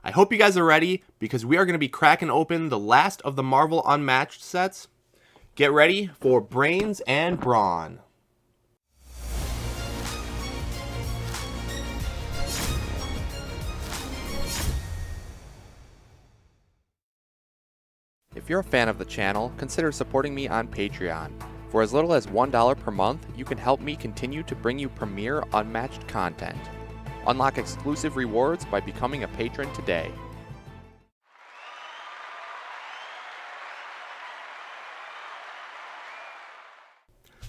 I hope you guys are ready because we are going to be cracking open the last of the Marvel Unmatched sets. Get ready for Brains and Brawn. If you're a fan of the channel, consider supporting me on Patreon. For as little as $1 per month, you can help me continue to bring you premier Unmatched content. Unlock exclusive rewards by becoming a patron today.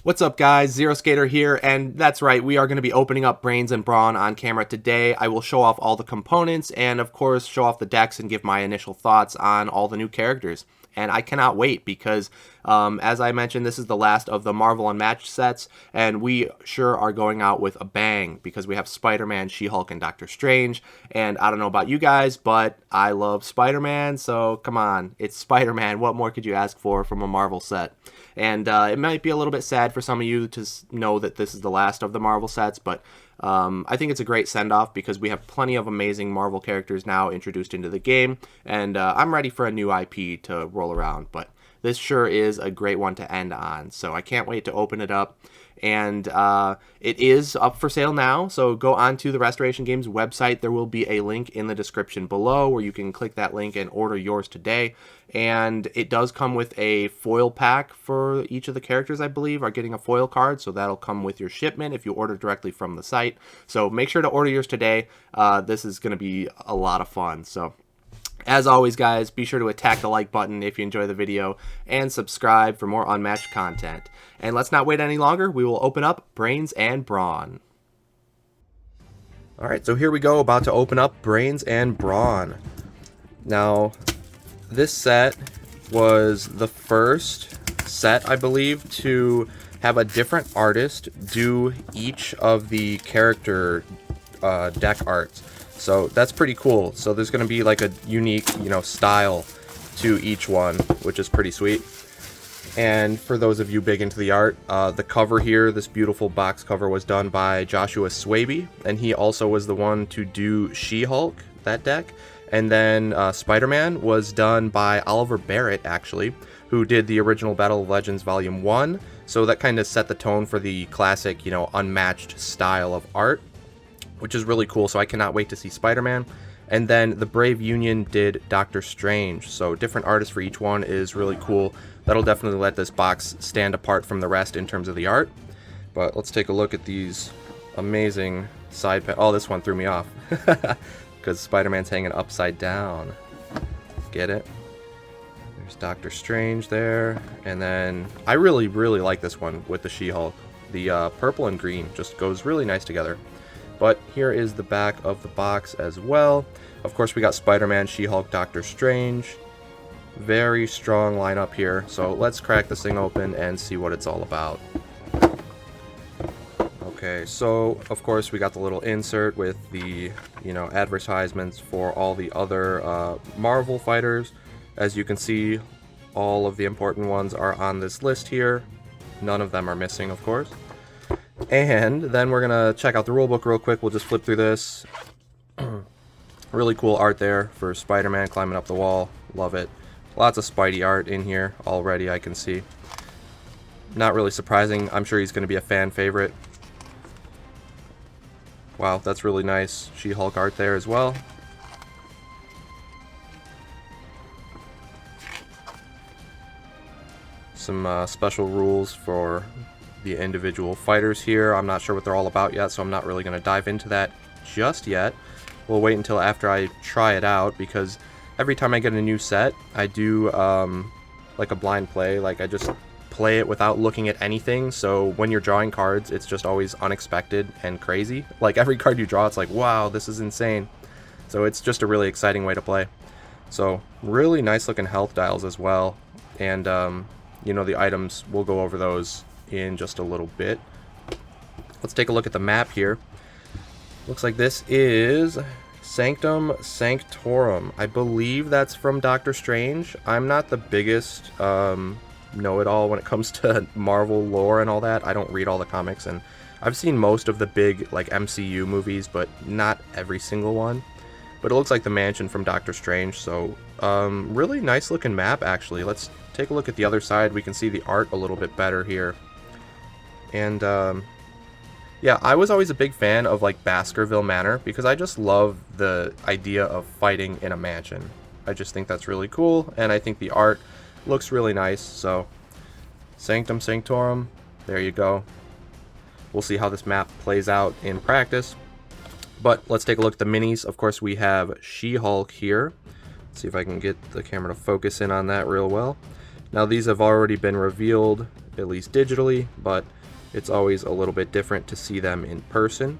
What's up guys, Zero Skater here, and that's right, we are going to be opening up Brains and Brawn on camera today. I will show off all the components and of course show off the decks and give my initial thoughts on all the new characters. And I cannot wait because, as I mentioned, this is the last of the Marvel Unmatched sets, and we sure are going out with a bang because we have Spider-Man, She-Hulk, and Doctor Strange. And I don't know about you guys, but I love Spider-Man, so come on, it's Spider-Man. What more could you ask for from a Marvel set? And it might be a little bit sad for some of you to know that this is the last of the Marvel sets, but I think it's a great send-off because we have plenty of amazing Marvel characters now introduced into the game, and I'm ready for a new IP to roll around, but this sure is a great one to end on, so I can't wait to open it up. And it is up for sale now, so go on to the Restoration Games website. There will be a link in the description below where you can click that link and order yours today. And it does come with a foil pack for each of the characters, I believe, are getting a foil card, so that'll come with your shipment if you order directly from the site. So make sure to order yours today. This is going to be a lot of fun. So as always, guys, be sure to attack the like button if you enjoy the video and subscribe for more Unmatched content. And let's not wait any longer. We will open up Brains and Brawn. Alright, so here we go, about to open up Brains and Brawn. Now, this set was the first set, I believe, to have a different artist do each of the character deck arts. So that's pretty cool. So there's going to be like a unique, style to each one, which is pretty sweet. And for those of you big into the art, the cover here, this beautiful box cover, was done by Joshua Swaby, and he also was the one to do She-Hulk, that deck. And then Spider-Man was done by Oliver Barrett, actually, who did the original Battle of Legends Volume 1. So that kind of set the tone for the classic, unmatched style of art, which is really cool. So I cannot wait to see Spider-Man. And then the Brave Union did Doctor Strange. So different artists for each one is really cool. That'll definitely let this box stand apart from the rest in terms of the art. But let's take a look at these amazing side panels. Oh, this one threw me off because Spider-Man's hanging upside down. Get it? There's Doctor Strange there. And then I really, really like this one with the She-Hulk. The purple and green just goes really nice together. But here is the back of the box as well. Of course, we got Spider-Man, She-Hulk, Doctor Strange. Very strong lineup here. So let's crack this thing open and see what it's all about. Okay, so of course we got the little insert with the, advertisements for all the other Marvel fighters. As you can see, all of the important ones are on this list here. None of them are missing, of course. And then we're going to check out the rulebook real quick. We'll just flip through this. Really cool art there for Spider-Man climbing up the wall. Love it. Lots of Spidey art in here already, I can see. Not really surprising. I'm sure he's going to be a fan favorite. Wow, that's really nice. She-Hulk art there as well. Some special rules for the individual fighters here. I'm not sure what they're all about yet, so I'm not really going to dive into that just yet. We'll wait until after I try it out, because every time I get a new set, I do like a blind play. Like I just play it without looking at anything, so when you're drawing cards, it's just always unexpected and crazy. Like every card you draw, it's like, wow, this is insane. So it's just a really exciting way to play. So really nice looking health dials as well. And the items, we'll go over those in just a little bit. Let's take a look at the map here. Looks like this is Sanctum Sanctorum. I believe that's from Doctor Strange. I'm not the biggest know-it-all when it comes to Marvel lore and all that. I don't read all the comics, and I've seen most of the big MCU movies, but not every single one. but it looks like the mansion from Doctor Strange. So really nice looking map, actually. Let's take a look at the other side. We can see the art a little bit better here. And yeah, I was always a big fan of like Baskerville Manor because I just love the idea of fighting in a mansion. I just think that's really cool, and I think the art looks really nice. So Sanctum Sanctorum, there you go. We'll see how this map plays out in practice. But let's take a look at the minis. Of course, we have She-Hulk here. Let's see if I can get the camera to focus in on that real well. Now, these have already been revealed, at least digitally, but it's always a little bit different to see them in person.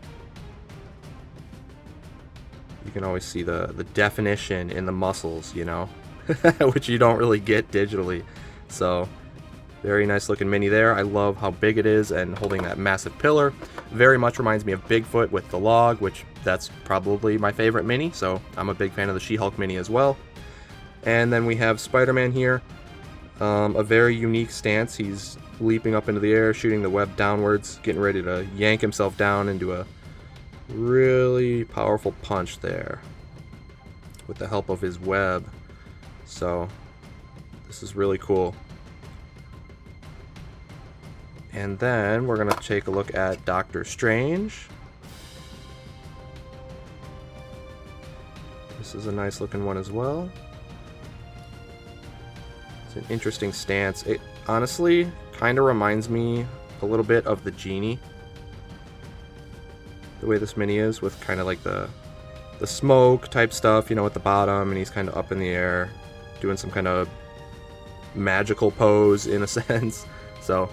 You can always see the definition in the muscles, you know, which you don't really get digitally. So very nice looking mini there. I love how big it is and holding that massive pillar. Very much reminds me of Bigfoot with the log, which that's probably my favorite mini. So I'm a big fan of the She-Hulk mini as well. And then we have Spider-Man here. A very unique stance. He's leaping up into the air, shooting the web downwards, getting ready to yank himself down into a really powerful punch there with the help of his web. So this is really cool. And then we're going to take a look at Doctor Strange. This is a nice looking one as well. It's an interesting stance. It honestly kind of reminds me a little bit of the Genie. The way this mini is, with kind of like the smoke type stuff, you know, at the bottom, and he's kind of up in the air doing some kind of magical pose in a sense. So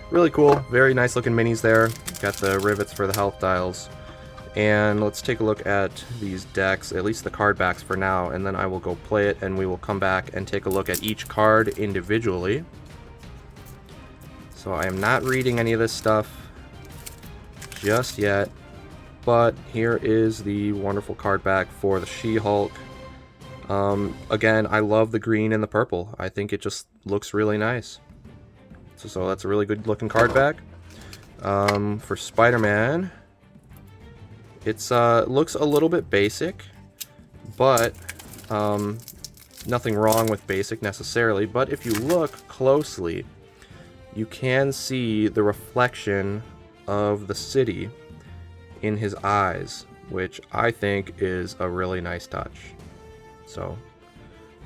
really cool, very nice looking minis there. Got the rivets for the health dials. And let's take a look at these decks, at least the card backs for now, and then I will go play it and we will come back and take a look at each card individually. So I am not reading any of this stuff just yet, but here is the wonderful card back for the She-Hulk. Again, I love the green and the purple. I think it just looks really nice. So that's a really good looking card back. For Spider-Man, it's looks a little bit basic, but nothing wrong with basic necessarily. But if you look closely, you can see the reflection of the city in his eyes, which I think is a really nice touch. So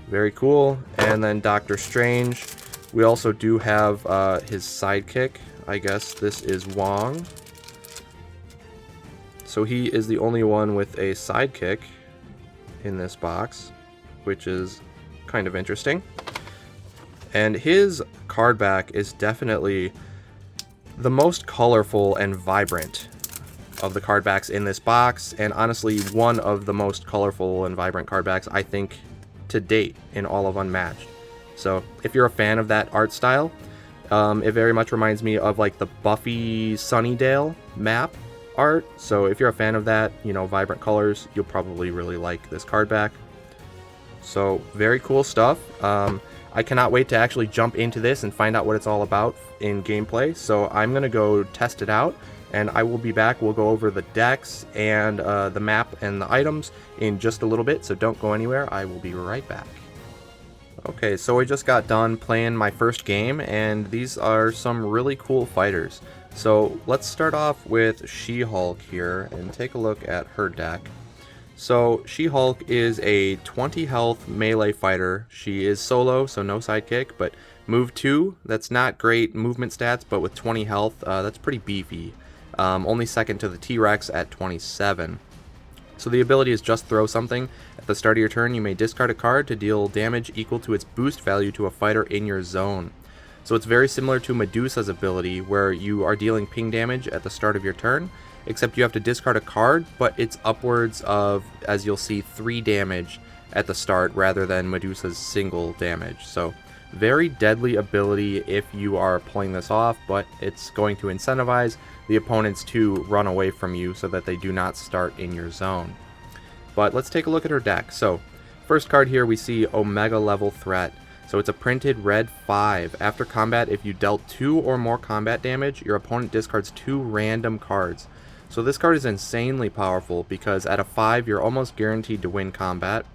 very cool. And then Doctor Strange, we also do have his sidekick. I guess this is Wong. So he is the only one with a sidekick in this box, which is kind of interesting. And his card back is definitely the most colorful and vibrant of the card backs in this box, and honestly one of the most colorful and vibrant card backs I think to date in all of Unmatched. So if you're a fan of that art style, it very much reminds me of like the Buffy Sunnydale map art. So if you're a fan of that, you know, vibrant colors, you'll probably really like this card back. So very cool stuff. I cannot wait to actually jump into this and find out what it's all about in gameplay. So I'm going to go test it out, and I will be back. We'll go over the decks and the map and the items in just a little bit, so don't go anywhere. I will be right back. Okay, so I just got done playing my first game, and these are some really cool fighters. So let's start off with She-Hulk here and take a look at her deck. So She-Hulk is a 20 health melee fighter. She is solo, so no sidekick, but move 2, that's not great movement stats, but with 20 health, that's pretty beefy. Only second to the T-Rex at 27. So the ability is just throw something. At the start of your turn, you may discard a card to deal damage equal to its boost value to a fighter in your zone. So it's very similar to Medusa's ability, where you are dealing ping damage at the start of your turn, except you have to discard a card, but it's upwards of, as you'll see, 3 damage at the start rather than Medusa's single damage. So very deadly ability if you are pulling this off, but it's going to incentivize the opponents to run away from you so that they do not start in your zone. But let's take a look at her deck. So first card here, we see Omega level threat. So it's a printed red 5. After combat, if you dealt 2 or more combat damage, your opponent discards 2 random cards. So this card is insanely powerful because at a 5, you're almost guaranteed to win combat.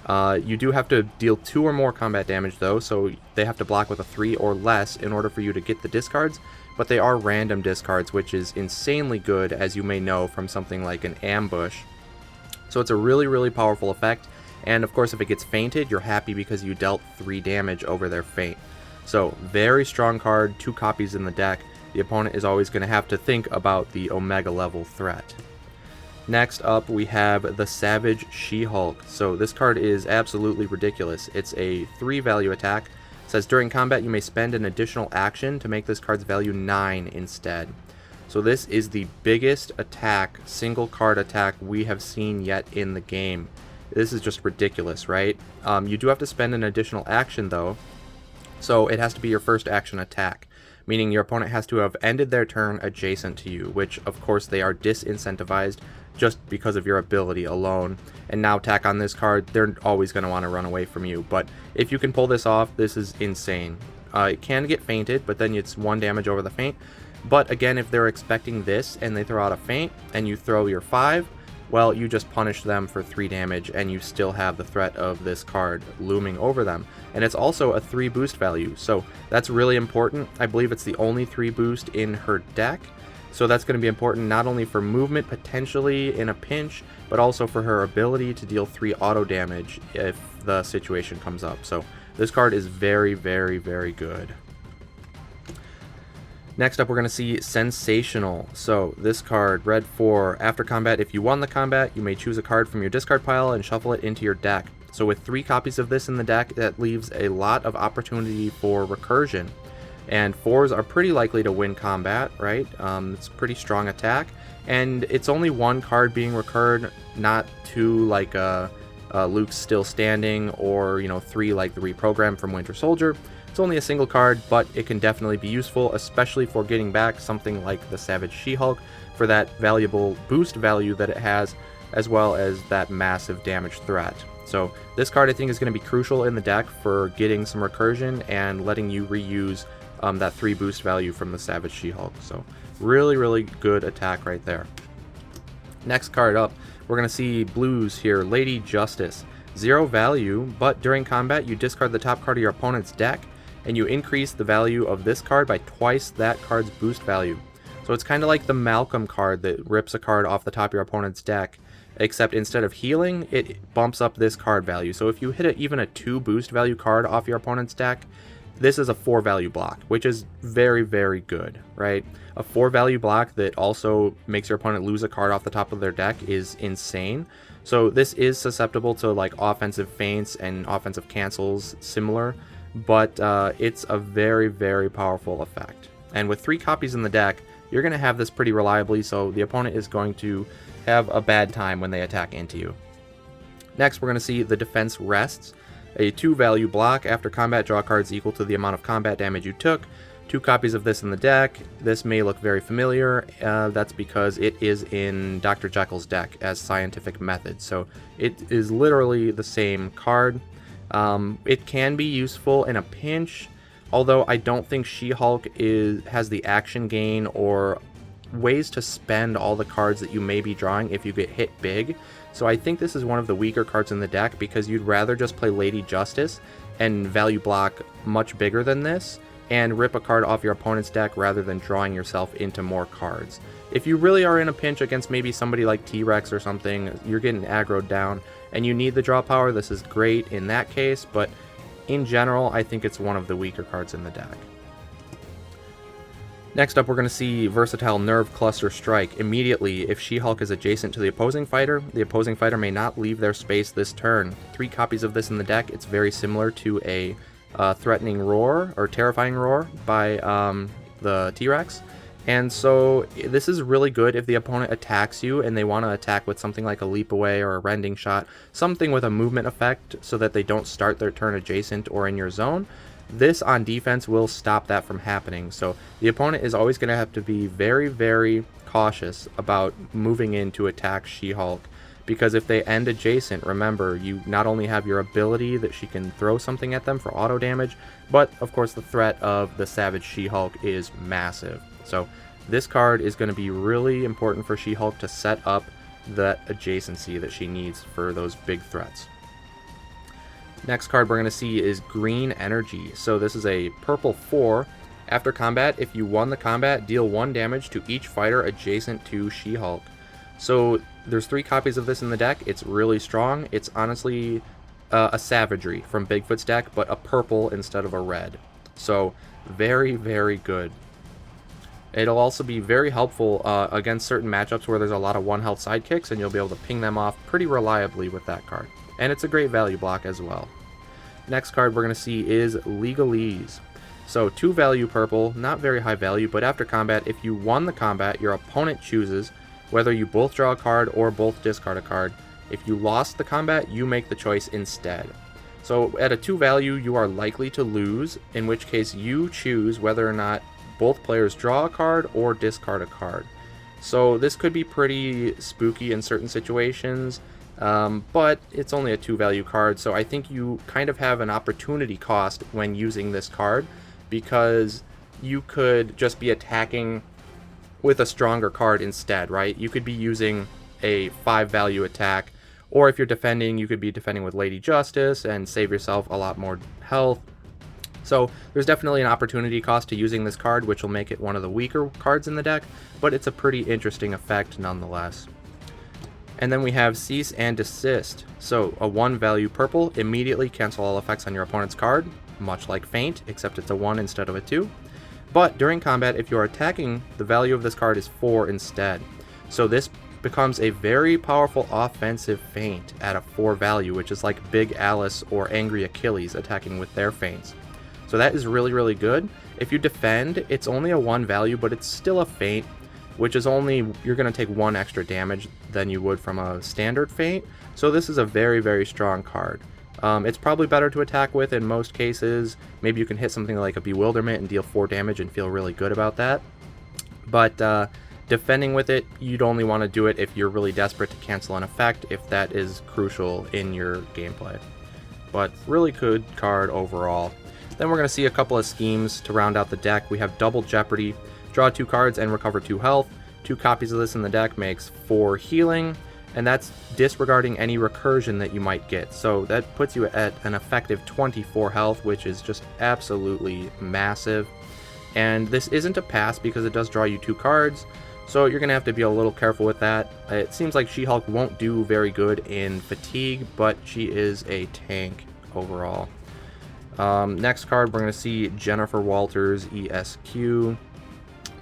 You do have to deal 2 or more combat damage though, so they have to block with a 3 or less in order for you to get the discards, but they are random discards, which is insanely good, as you may know from something like an ambush. So it's a really, really powerful effect, and of course if it gets feinted, you're happy because you dealt 3 damage over their feint. So very strong card, 2 copies in the deck. The opponent is always going to have to think about the Omega level threat. Next up, we have the Savage She-Hulk. So this card is absolutely ridiculous. It's a 3 value attack. It says during combat you may spend an additional action to make this card's value 9 instead. So this is the biggest attack, single card attack we have seen yet in the game. This is just ridiculous, right? You do have to spend an additional action though, so it has to be your first action attack, meaning your opponent has to have ended their turn adjacent to you, which of course they are disincentivized just because of your ability alone. And now tack on this card, they're always going to want to run away from you. But if you can pull this off, this is insane. It can get feinted, but then it's 1 damage over the feint. But again, if they're expecting this and they throw out a feint and you throw your 5, well, you just punish them for 3 damage and you still have the threat of this card looming over them. And it's also a 3 boost value, so that's really important. I believe it's the only 3 boost in her deck, so that's going to be important not only for movement potentially in a pinch, but also for her ability to deal 3 auto damage if the situation comes up. So this card is very, very, very good. Next up, we're going to see Sensational. So this card, red 4, after combat, if you won the combat, you may choose a card from your discard pile and shuffle it into your deck. So with 3 copies of this in the deck, that leaves a lot of opportunity for recursion. And 4s are pretty likely to win combat, right? It's a pretty strong attack. And it's only 1 card being recurred, not 2 like Luke's Still Standing, or 3 like the Reprogram from Winter Soldier. It's only a single card, but it can definitely be useful, especially for getting back something like the Savage She-Hulk for that valuable boost value that it has, as well as that massive damage threat. So this card I think is going to be crucial in the deck for getting some recursion and letting you reuse that 3 boost value from the Savage She-Hulk. So really, really good attack right there. Next card up, we're going to see blues here, Lady Justice. 0 value, but during combat you discard the top card of your opponent's deck, and you increase the value of this card by twice that card's boost value. So it's kind of like the Malcolm card that rips a card off the top of your opponent's deck, except instead of healing, it bumps up this card value. So if you hit even a 2 boost value card off your opponent's deck, this is a 4 value block, which is very, very good, right? A 4 value block that also makes your opponent lose a card off the top of their deck is insane. So this is susceptible to like offensive feints and offensive cancels similar, but it's a very, very powerful effect. And with 3 copies in the deck, you're going to have this pretty reliably, so the opponent is going to have a bad time when they attack into you. Next, we're going to see the Defense Rests. A 2 value block. After combat, draw cards equal to the amount of combat damage you took. 2 copies of this in the deck. This may look very familiar. That's because it is in Dr. Jekyll's deck as Scientific Method. So it is literally the same card. It can be useful in a pinch, although I don't think She-Hulk has the action gain or ways to spend all the cards that you may be drawing if you get hit big. So I think this is one of the weaker cards in the deck because you'd rather just play Lady Justice and value block much bigger than this and rip a card off your opponent's deck rather than drawing yourself into more cards. If you really are in a pinch against maybe somebody like T-Rex or something, you're getting aggroed down and you need the draw power, this is great in that case, but in general, I think it's one of the weaker cards in the deck. Next up, we're going to see Versatile Nerve Cluster Strike. Immediately, if She-Hulk is adjacent to the opposing fighter may not leave their space this turn. 3 copies of this in the deck. It's very similar to a Threatening Roar, or Terrifying Roar by the T-Rex. And so this is really good if the opponent attacks you and they want to attack with something like a Leap Away or a Rending Shot, something with a movement effect so that they don't start their turn adjacent or in your zone. This on defense will stop that from happening. So the opponent is always going to have to be very, very cautious about moving in to attack She-Hulk, because if they end adjacent, remember, you not only have your ability that she can throw something at them for auto damage, but of course the threat of the Savage She-Hulk is massive. So this card is going to be really important for She-Hulk to set up that adjacency that she needs for those big threats. Next card we're going to see is Green Energy. So this is a purple 4. After combat, if you won the combat, deal 1 damage to each fighter adjacent to She-Hulk. So there's 3 copies of this in the deck. It's really strong. It's honestly a Savagery from Bigfoot's deck, but a purple instead of a red. So very, very good. It'll also be very helpful against certain matchups where there's a lot of 1 health sidekicks, and you'll be able to ping them off pretty reliably with that card. And it's a great value block as well. Next card we're going to see is Legalese. So 2 value purple, not very high value, but after combat, if you won the combat, your opponent chooses whether you both draw a card or both discard a card. If you lost the combat, you make the choice instead. So at a 2 value, you are likely to lose, in which case you choose whether or not both players draw a card or discard a card. So this could be pretty spooky in certain situations, but it's only a 2 value card, so I think you kind of have an opportunity cost when using this card, because you could just be attacking with a stronger card instead, right? You could be using a 5 value attack, or if you're defending, you could be defending with Lady Justice and save yourself a lot more health. So there's definitely an opportunity cost to using this card, which will make it one of the weaker cards in the deck, but it's a pretty interesting effect nonetheless. And then we have Cease and Desist. So a 1 value purple, immediately cancel all effects on your opponent's card, much like Feint, except it's a 1 instead of a 2. But during combat, if you're attacking, the value of this card is 4 instead. So this becomes a very powerful offensive feint at a 4 value, which is like Big Alice or Angry Achilles attacking with their feints. So that is really, really good. If you defend, it's only a 1 value, but it's still a feint, which is only, you're going to take 1 extra damage than you would from a standard feint. So this is a very, very strong card. It's probably better to attack with in most cases. Maybe you can hit something like a Bewilderment and deal 4 damage and feel really good about that. But defending with it, you'd only want to do it if you're really desperate to cancel an effect, if that is crucial in your gameplay. But really good card overall. Then we're going to see a couple of schemes to round out the deck. We have Double Jeopardy. Draw 2 cards and recover 2 health. 2 copies of this in the deck makes 4 healing, and that's disregarding any recursion that you might get. So that puts you at an effective 24 health, which is just absolutely massive. And this isn't a pass because it does draw you 2 cards, so you're going to have to be a little careful with that. It seems like She-Hulk won't do very good in fatigue, but she is a tank overall. Next card, we're going to see Jennifer Walters, ESQ.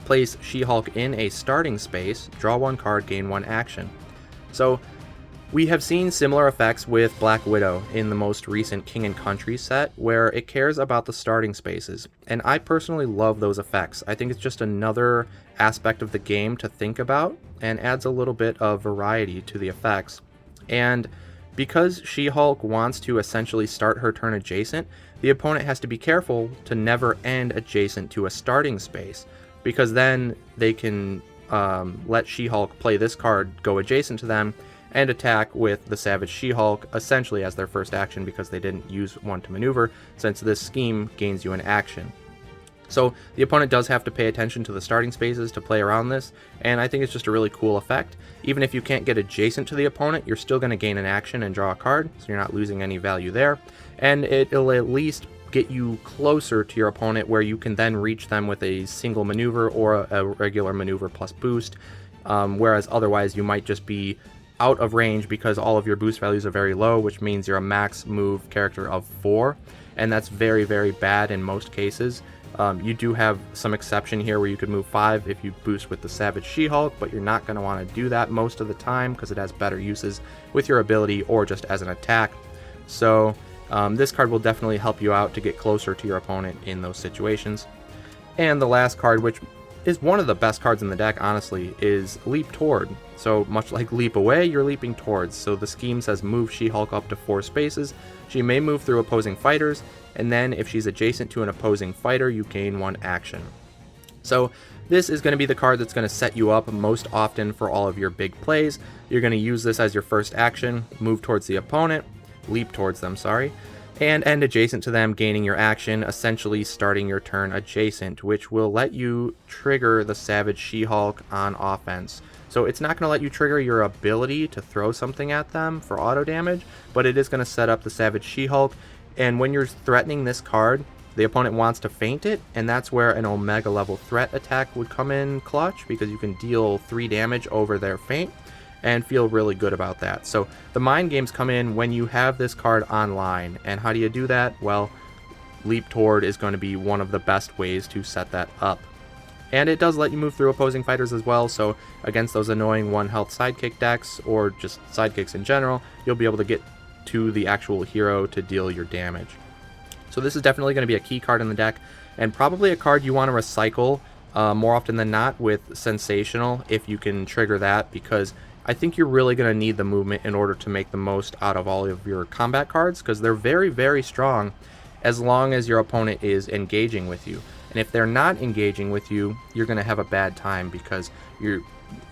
Place She-Hulk in a starting space, draw 1 card, gain 1 action. So we have seen similar effects with Black Widow in the most recent King and Country set, where it cares about the starting spaces. And I personally love those effects. I think it's just another aspect of the game to think about and adds a little bit of variety to the effects. And because She-Hulk wants to essentially start her turn adjacent, the opponent has to be careful to never end adjacent to a starting space, because then they can let She-Hulk play this card, go adjacent to them, and attack with the Savage She-Hulk essentially as their first action, because they didn't use 1 to maneuver, since this scheme gains you an action. So the opponent does have to pay attention to the starting spaces to play around this, and I think it's just a really cool effect. Even if you can't get adjacent to the opponent, you're still going to gain an action and draw a card, so you're not losing any value there, and it'll at least get you closer to your opponent where you can then reach them with a single maneuver or a regular maneuver plus boost, whereas otherwise you might just be out of range because all of your boost values are very low, which means you're a max move character of 4, and that's very, very bad in most cases. You do have some exception here where you could move 5 if you boost with the Savage She-Hulk, but you're not going to want to do that most of the time because it has better uses with your ability or just as an attack. So this card will definitely help you out to get closer to your opponent in those situations. And the last card, which is one of the best cards in the deck, honestly, is Leap Toward. So much like Leap Away, you're leaping towards. So the scheme says move She-Hulk up to 4 spaces. She may move through opposing fighters, and then if she's adjacent to an opposing fighter, you gain 1 action. So this is going to be the card that's going to set you up most often for all of your big plays. You're going to use this as your first action, move towards the opponent, leap towards them, sorry. and end adjacent to them, gaining your action, essentially starting your turn adjacent, which will let you trigger the Savage She-Hulk on offense. So it's not going to let you trigger your ability to throw something at them for auto damage, but it is going to set up the Savage She-Hulk, and when you're threatening this card, the opponent wants to feint it, and that's where an Omega level threat attack would come in clutch, because you can deal 3 damage over their feint and feel really good about that. So the mind games come in when you have this card online. And how do you do that? Well, Leap Toward is going to be one of the best ways to set that up. And it does let you move through opposing fighters as well, so against those annoying 1 health sidekick decks, or just sidekicks in general, you'll be able to get to the actual hero to deal your damage. So this is definitely going to be a key card in the deck, and probably a card you want to recycle more often than not with Sensational, if you can trigger that, because I think you're really going to need the movement in order to make the most out of all of your combat cards, because they're very, very strong as long as your opponent is engaging with you. And if they're not engaging with you, you're going to have a bad time, because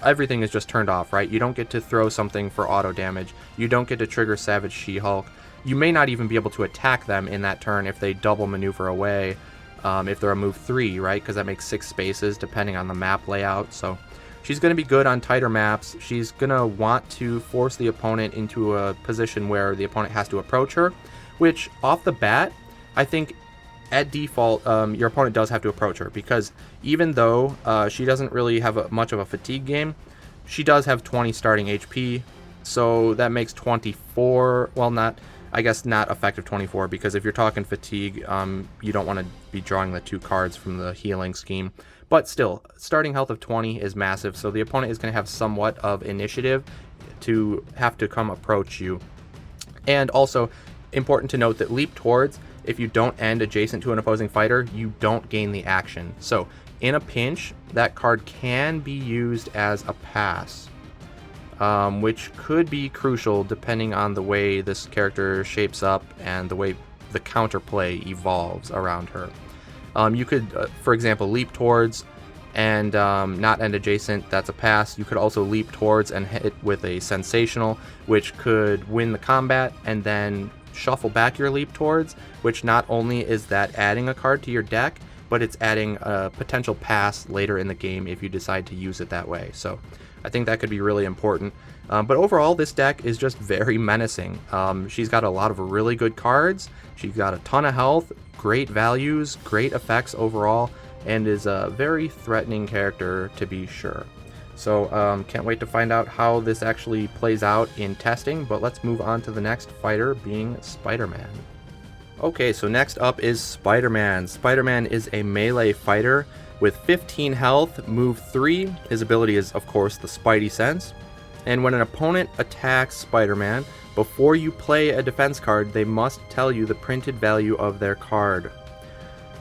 everything is just turned off, right? You don't get to throw something for auto damage. You don't get to trigger Savage She-Hulk. You may not even be able to attack them in that turn if they double maneuver away, if they're a move 3, right? Because that makes 6 spaces depending on the map layout. So she's going to be good on tighter maps. She's going to want to force the opponent into a position where the opponent has to approach her, which off the bat, I think at default, your opponent does have to approach her, because even though she doesn't really have much of a fatigue game, she does have 20 starting HP, so that makes 24, well, not effective 24, because if you're talking fatigue, you don't want to be drawing the 2 cards from the healing scheme. But still, starting health of 20 is massive, so the opponent is going to have somewhat of initiative to have to come approach you. And also, important to note that Leap Towards, if you don't end adjacent to an opposing fighter, you don't gain the action. So, in a pinch, that card can be used as a pass, which could be crucial depending on the way this character shapes up and the way the counterplay evolves around her. You could, for example, Leap Towards and not end adjacent, that's a pass. You could also Leap Towards and hit with a Sensational, which could win the combat, and then shuffle back your Leap Towards, which not only is that adding a card to your deck, but it's adding a potential pass later in the game if you decide to use it that way. So I think that could be really important. But overall, this deck is just very menacing. She's got a lot of really good cards. She's got a ton of health, great values, great effects overall, and is a very threatening character to be sure. So can't wait to find out how this actually plays out in testing, but let's move on to the next fighter, being Spider-Man. Okay, so next up is Spider-Man. Spider-Man is a melee fighter with 15 health, move 3. His ability is, of course, the Spidey Sense. And when an opponent attacks Spider-Man, before you play a defense card, they must tell you the printed value of their card.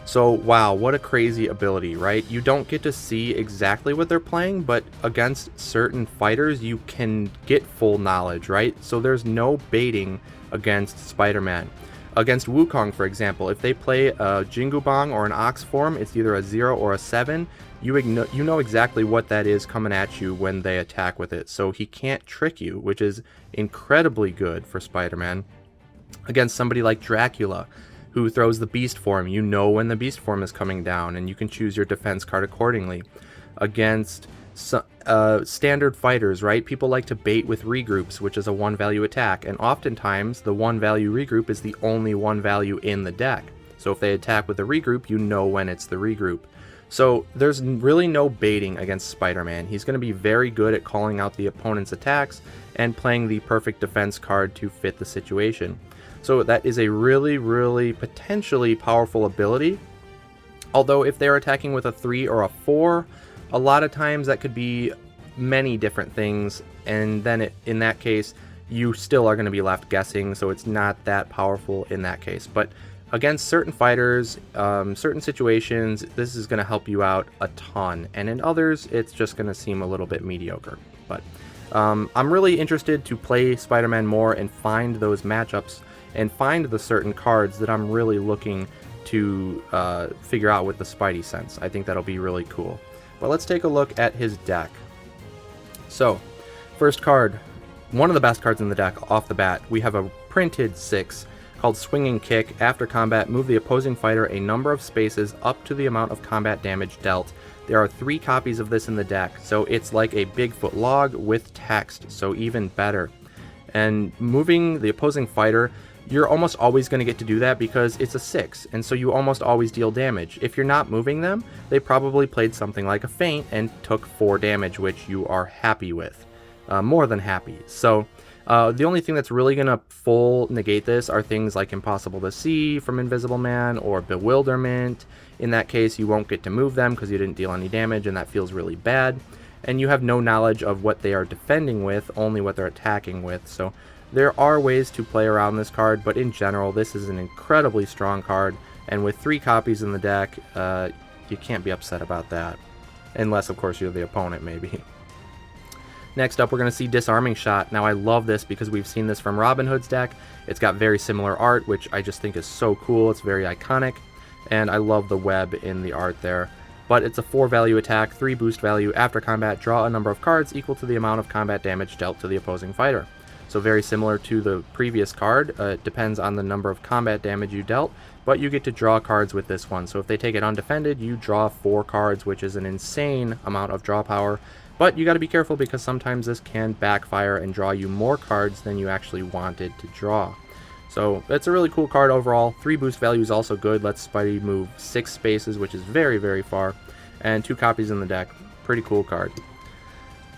So, wow, what a crazy ability, right? You don't get to see exactly what they're playing, but against certain fighters, you can get full knowledge, right? So there's no baiting against Spider-Man. Against Wukong, for example, if they play a Jingu Bang or an Ox form, it's either a 0 or a 7. You know exactly what that is coming at you when they attack with it, so he can't trick you, which is incredibly good for Spider-Man. Against somebody like Dracula, who throws the Beast form, you know when the Beast form is coming down, and you can choose your defense card accordingly. Against standard fighters, right? People like to bait with regroups, which is a 1 value attack, and oftentimes the 1 value regroup is the only 1 value in the deck. So if they attack with a regroup, you know when it's the regroup. So there's really no baiting against Spider-Man. He's going to be very good at calling out the opponent's attacks and playing the perfect defense card to fit the situation. So that is a really, really potentially powerful ability. Although if they're attacking with a 3 or a 4, a lot of times that could be many different things, and then in that case, you still are going to be left guessing, so it's not that powerful in that case. But against certain fighters, certain situations, this is going to help you out a ton, and in others, it's just going to seem a little bit mediocre. But I'm really interested to play Spider-Man more and find those matchups and find the certain cards that I'm really looking to figure out with the Spidey Sense. I think that'll be really cool. But let's take a look at his deck. So, first card, one of the best cards in the deck off the bat, we have a printed 6, called Swinging Kick. After combat, move the opposing fighter a number of spaces up to the amount of combat damage dealt. There are 3 copies of this in the deck, so it's like a Bigfoot log with text, so even better. And moving the opposing fighter, you're almost always going to get to do that because it's a 6, and so you almost always deal damage. If you're not moving them, they probably played something like a feint and took 4 damage, which you are happy with. More than happy. So the only thing that's really going to full negate this are things like Impossible to See from Invisible Man or Bewilderment. In that case, you won't get to move them because you didn't deal any damage, and that feels really bad. And you have no knowledge of what they are defending with, only what they're attacking with. So there are ways to play around this card, but in general, this is an incredibly strong card. And with 3 copies in the deck, you can't be upset about that. Unless, of course, you're the opponent, maybe. Next up, we're going to see Disarming Shot. Now, I love this because we've seen this from Robin Hood's deck. It's got very similar art, which I just think is so cool. It's very iconic, and I love the web in the art there. But it's a 4 value attack, 3 boost value. After combat, draw a number of cards equal to the amount of combat damage dealt to the opposing fighter. So very similar to the previous card. It depends on the number of combat damage you dealt, but you get to draw cards with this one. So if they take it undefended, you draw 4 cards, which is an insane amount of draw power. But you got to be careful because sometimes this can backfire and draw you more cards than you actually wanted to draw. So it's a really cool card overall. 3 boost value is also good. Lets Spidey move 6 spaces, which is very, very far. And 2 copies in the deck. Pretty cool card.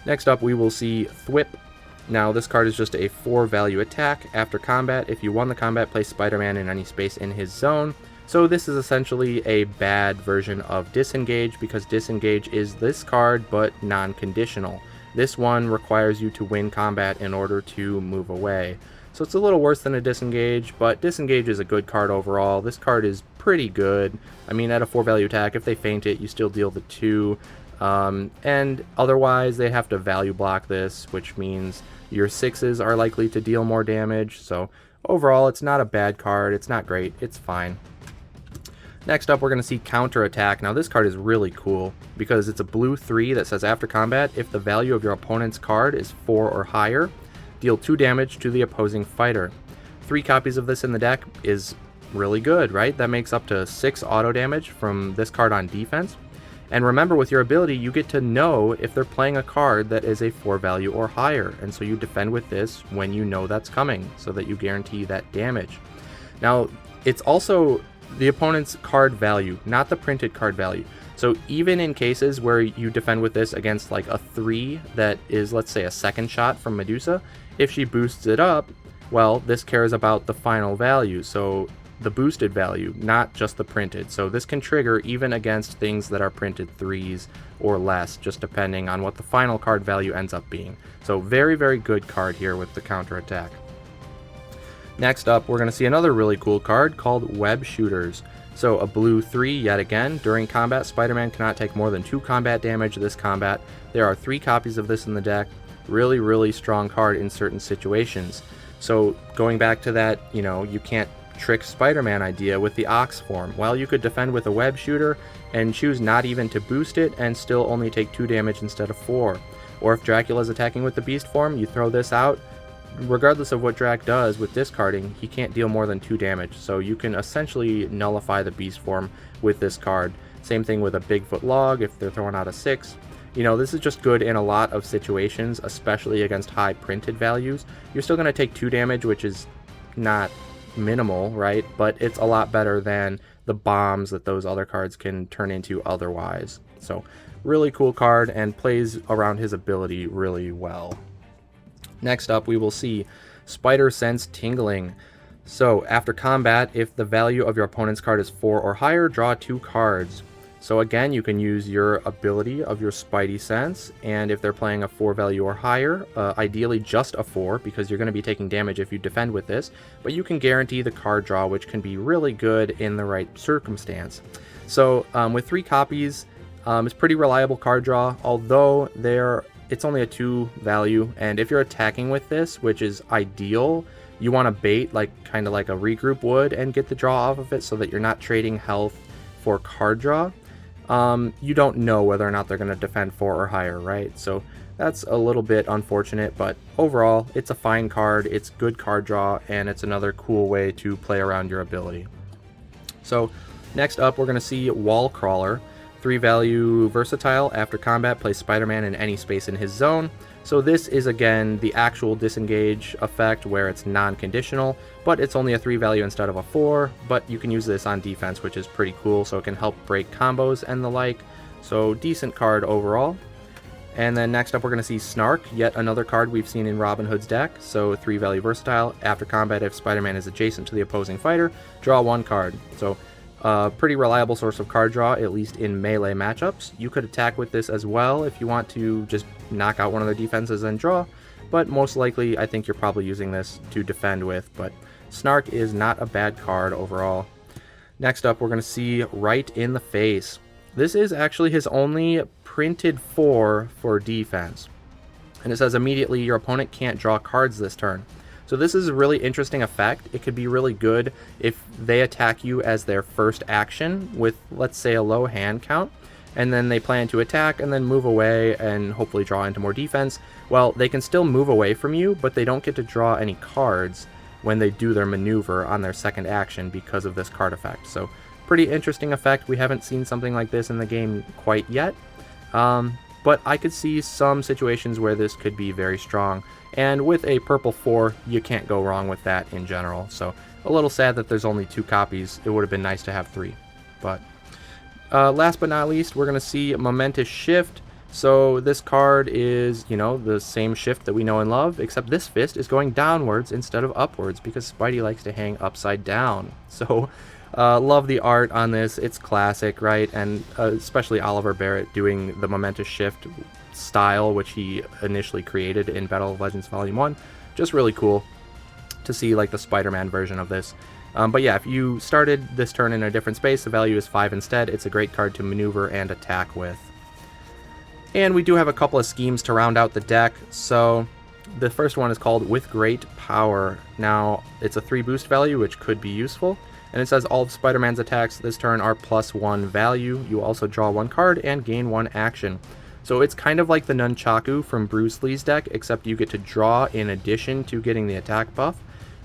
Next up, we will see Thwip. Now, this card is just a 4 value attack. After combat, if you won the combat, place Spider-Man in any space in his zone. So this is essentially a bad version of Disengage, because Disengage is this card, but non-conditional. This one requires you to win combat in order to move away. So it's a little worse than a Disengage, but Disengage is a good card overall. This card is pretty good. I mean, at a 4 value attack, if they feint it, you still deal the 2. And otherwise, they have to value block this, which means your 6s are likely to deal more damage. So overall, it's not a bad card. It's not great. It's fine. Next up, we're going to see Counterattack. Now, this card is really cool because it's a blue 3 that says after combat, if the value of your opponent's card is 4 or higher, deal 2 damage to the opposing fighter. 3 copies of this in the deck is really good, right? That makes up to 6 auto damage from this card on defense. And remember, with your ability, you get to know if they're playing a card that is a 4 value or higher. And so you defend with this when you know that's coming, so that you guarantee that damage. Now, it's also the opponent's card value, not the printed card value. So even in cases where you defend with this against like a 3 that is, let's say, a second shot from Medusa, if she boosts it up, well, this cares about the final value. So the boosted value, not just the printed. So this can trigger even against things that are printed 3s or less, just depending on what the final card value ends up being. So very, very good card here with the counterattack. Next up, we're going to see another really cool card called Web Shooters. So a blue 3 yet again. During combat, Spider-Man cannot take more than 2 combat damage this combat. There are 3 copies of this in the deck. Really, really strong card in certain situations. So going back to that, you can't trick Spider-Man idea with the Ox form. Well, you could defend with a Web Shooter and choose not even to boost it and still only take 2 damage instead of 4. Or if Dracula's attacking with the Beast form, you throw this out. Regardless of what Drac does with discarding, he can't deal more than 2 damage, so you can essentially nullify the Beast form with this card. Same thing with a Bigfoot Log if they're throwing out a 6. This is just good in a lot of situations, especially against high printed values. You're still going to take 2 damage, which is not minimal, right? But it's a lot better than the bombs that those other cards can turn into otherwise. So really cool card and plays around his ability really well. Next up, we will see Spider Sense Tingling. So after combat, if the value of your opponent's card is 4 or higher, draw 2 cards. So again, you can use your ability of your Spidey Sense, and if they're playing a 4 value or higher, ideally just a 4, because you're going to be taking damage if you defend with this, but you can guarantee the card draw, which can be really good in the right circumstance. So with 3 copies, it's pretty reliable card draw, although it's only a 2 value, and if you're attacking with this, which is ideal, you want to bait kind of like a regroup would and get the draw off of it so that you're not trading health for card draw. You don't know whether or not they're going to defend 4 or higher, right? So That's a little bit unfortunate, but overall, it's a fine card, it's good card draw, and it's another cool way to play around your ability. So next up, we're going to see Wall Crawler. 3 value versatile. After combat, place Spider-Man in any space in his zone. So this is again the actual disengage effect where it's non-conditional, but it's only a 3 value instead of a 4, but you can use this on defense, which is pretty cool, so it can help break combos and the like. So decent card overall. And then next up we're going to see Snark, yet another card we've seen in Robin Hood's deck. So 3 value versatile. After combat, if Spider-Man is adjacent to the opposing fighter, draw 1 card. So pretty reliable source of card draw, at least in melee matchups. You could attack with this as well if you want to just knock out one of their defenses and draw, but most likely I think you're probably using this to defend with, but Snark is not a bad card overall. Next up, we're going to see Right in the Face. This is actually his only printed 4 for defense, and it says immediately your opponent can't draw cards this turn. So this is a really interesting effect. It could be really good if they attack you as their first action with, let's say, a low hand count, and then they plan to attack and then move away and hopefully draw into more defense. Well, they can still move away from you, but they don't get to draw any cards when they do their maneuver on their second action because of this card effect. So pretty interesting effect. We haven't seen something like this in the game quite yet, but I could see some situations where this could be very strong. And with a purple 4, you can't go wrong with that in general. So a little sad that there's only 2 copies. It would have been nice to have 3. But last but not least, we're going to see Momentous Shift. So this card is, you know, the same shift that we know and love, except this fist is going downwards instead of upwards because Spidey likes to hang upside down. So love the art on this. It's classic, right? And especially Oliver Barrett doing the Momentous Shift style, which he initially created in Battle of Legends Volume 1. Just really cool to see like the Spider-Man version of this. But yeah, if you started this turn in a different space, the value is 5 instead. It's a great card to maneuver and attack with. And we do have a couple of schemes to round out the deck. So the first one is called With Great Power. Now, it's a 3 boost value, which could be useful. And it says all of Spider-Man's attacks this turn are +1 value. You also draw 1 card and gain 1 action. So it's kind of like the Nunchaku from Bruce Lee's deck, except you get to draw in addition to getting the attack buff,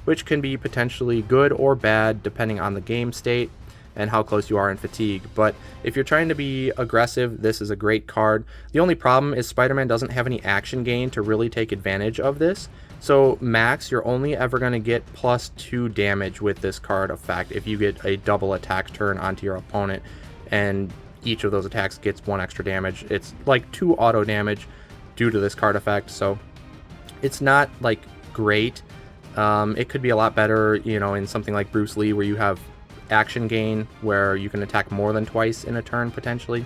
which can be potentially good or bad depending on the game state and how close you are in fatigue. But if you're trying to be aggressive, this is a great card. The only problem is Spider-Man doesn't have any action gain to really take advantage of this. So max, you're only ever going to get +2 damage with this card effect if you get a double attack turn onto your opponent and each of those attacks gets 1 extra damage. It's like 2 auto damage due to this card effect, so it's not like great. It could be a lot better, you know, in something like Bruce Lee where you have action gain where you can attack more than twice in a turn potentially.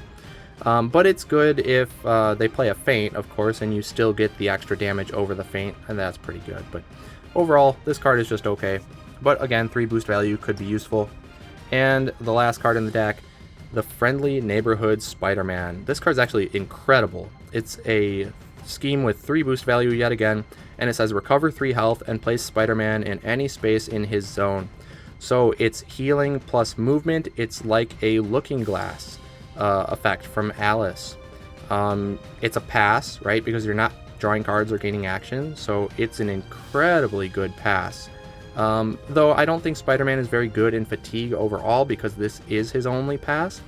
But it's good if they play a feint, of course, and you still get the extra damage over the feint, and that's pretty good. But overall, this card is just okay. But again, 3 boost value could be useful. And the last card in the deck, the Friendly Neighborhood Spider-Man. This card's actually incredible. It's a scheme with 3 boost value yet again, and it says recover 3 health and place Spider-Man in any space in his zone. So it's healing plus movement. It's like a Looking Glass effect from Alice. It's a pass, right? Because you're not drawing cards or gaining action, so it's an incredibly good pass. Though I don't think Spider-Man is very good in fatigue overall because this is his only pass,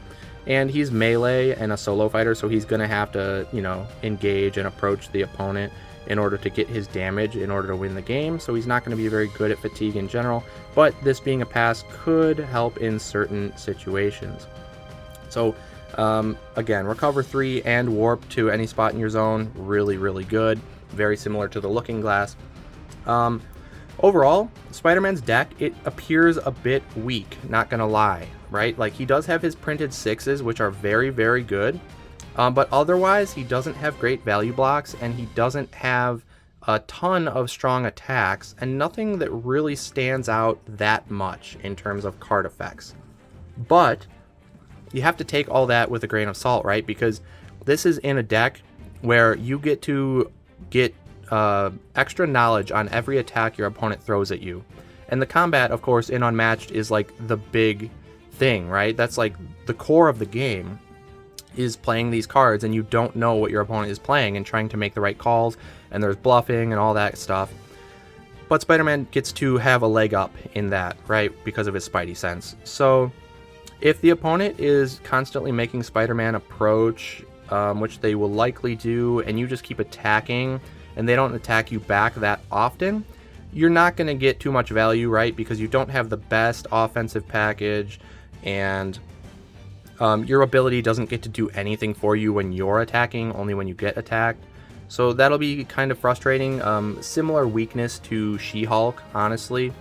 and he's melee and a solo fighter, so he's gonna have to, you know, engage and approach the opponent in order to get his damage in order to win the game, so he's not going to be very good at fatigue in general, but this being a pass could help in certain situations. So again, recover 3 and warp to any spot in your zone, really, really good. Very similar to the Looking Glass. Overall, Spider-Man's deck, it appears a bit weak, not gonna lie, right? Like, he does have his printed 6s, which are very, very good, but otherwise, he doesn't have great value blocks, and he doesn't have a ton of strong attacks, and nothing that really stands out that much in terms of card effects. But you have to take all that with a grain of salt, right? Because this is in a deck where you get to get extra knowledge on every attack your opponent throws at you. And the combat, of course, in Unmatched is like the big thing, right? That's like the core of the game. is playing these cards and you don't know what your opponent is playing and trying to make the right calls, and there's bluffing and all that stuff. But Spider-Man gets to have a leg up in that, right, because of his Spidey sense. So if the opponent is constantly making Spider-Man approach, which they will likely do, and you just keep attacking and they don't attack you back that often, you're not going to get too much value, right, because you don't have the best offensive package, and your ability doesn't get to do anything for you when you're attacking, only when you get attacked. So that'll be kind of frustrating. Similar weakness to She-Hulk, honestly.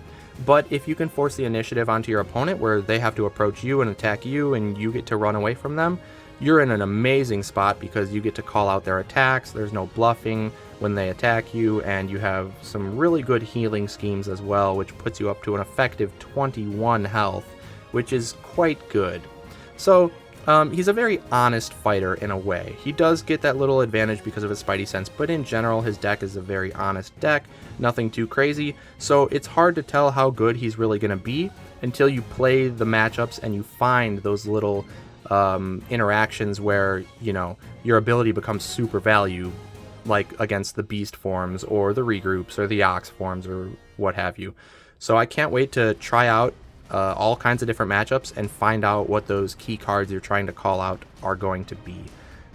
But if you can force the initiative onto your opponent where they have to approach you and attack you and you get to run away from them, you're in an amazing spot because you get to call out their attacks. There's no bluffing when they attack you, and you have some really good healing schemes as well, which puts you up to an effective 21 health, which is quite good. So he's a very honest fighter in a way. He does get that little advantage because of his Spidey sense, but in general his deck is a very honest deck, nothing too crazy, so it's hard to tell how good he's really going to be until you play the matchups and you find those little interactions where, you know, your ability becomes super value, like against the Beast forms or the regroups or the Ox forms or what have you. So I can't wait to try out all kinds of different matchups and find out what those key cards you're trying to call out are going to be.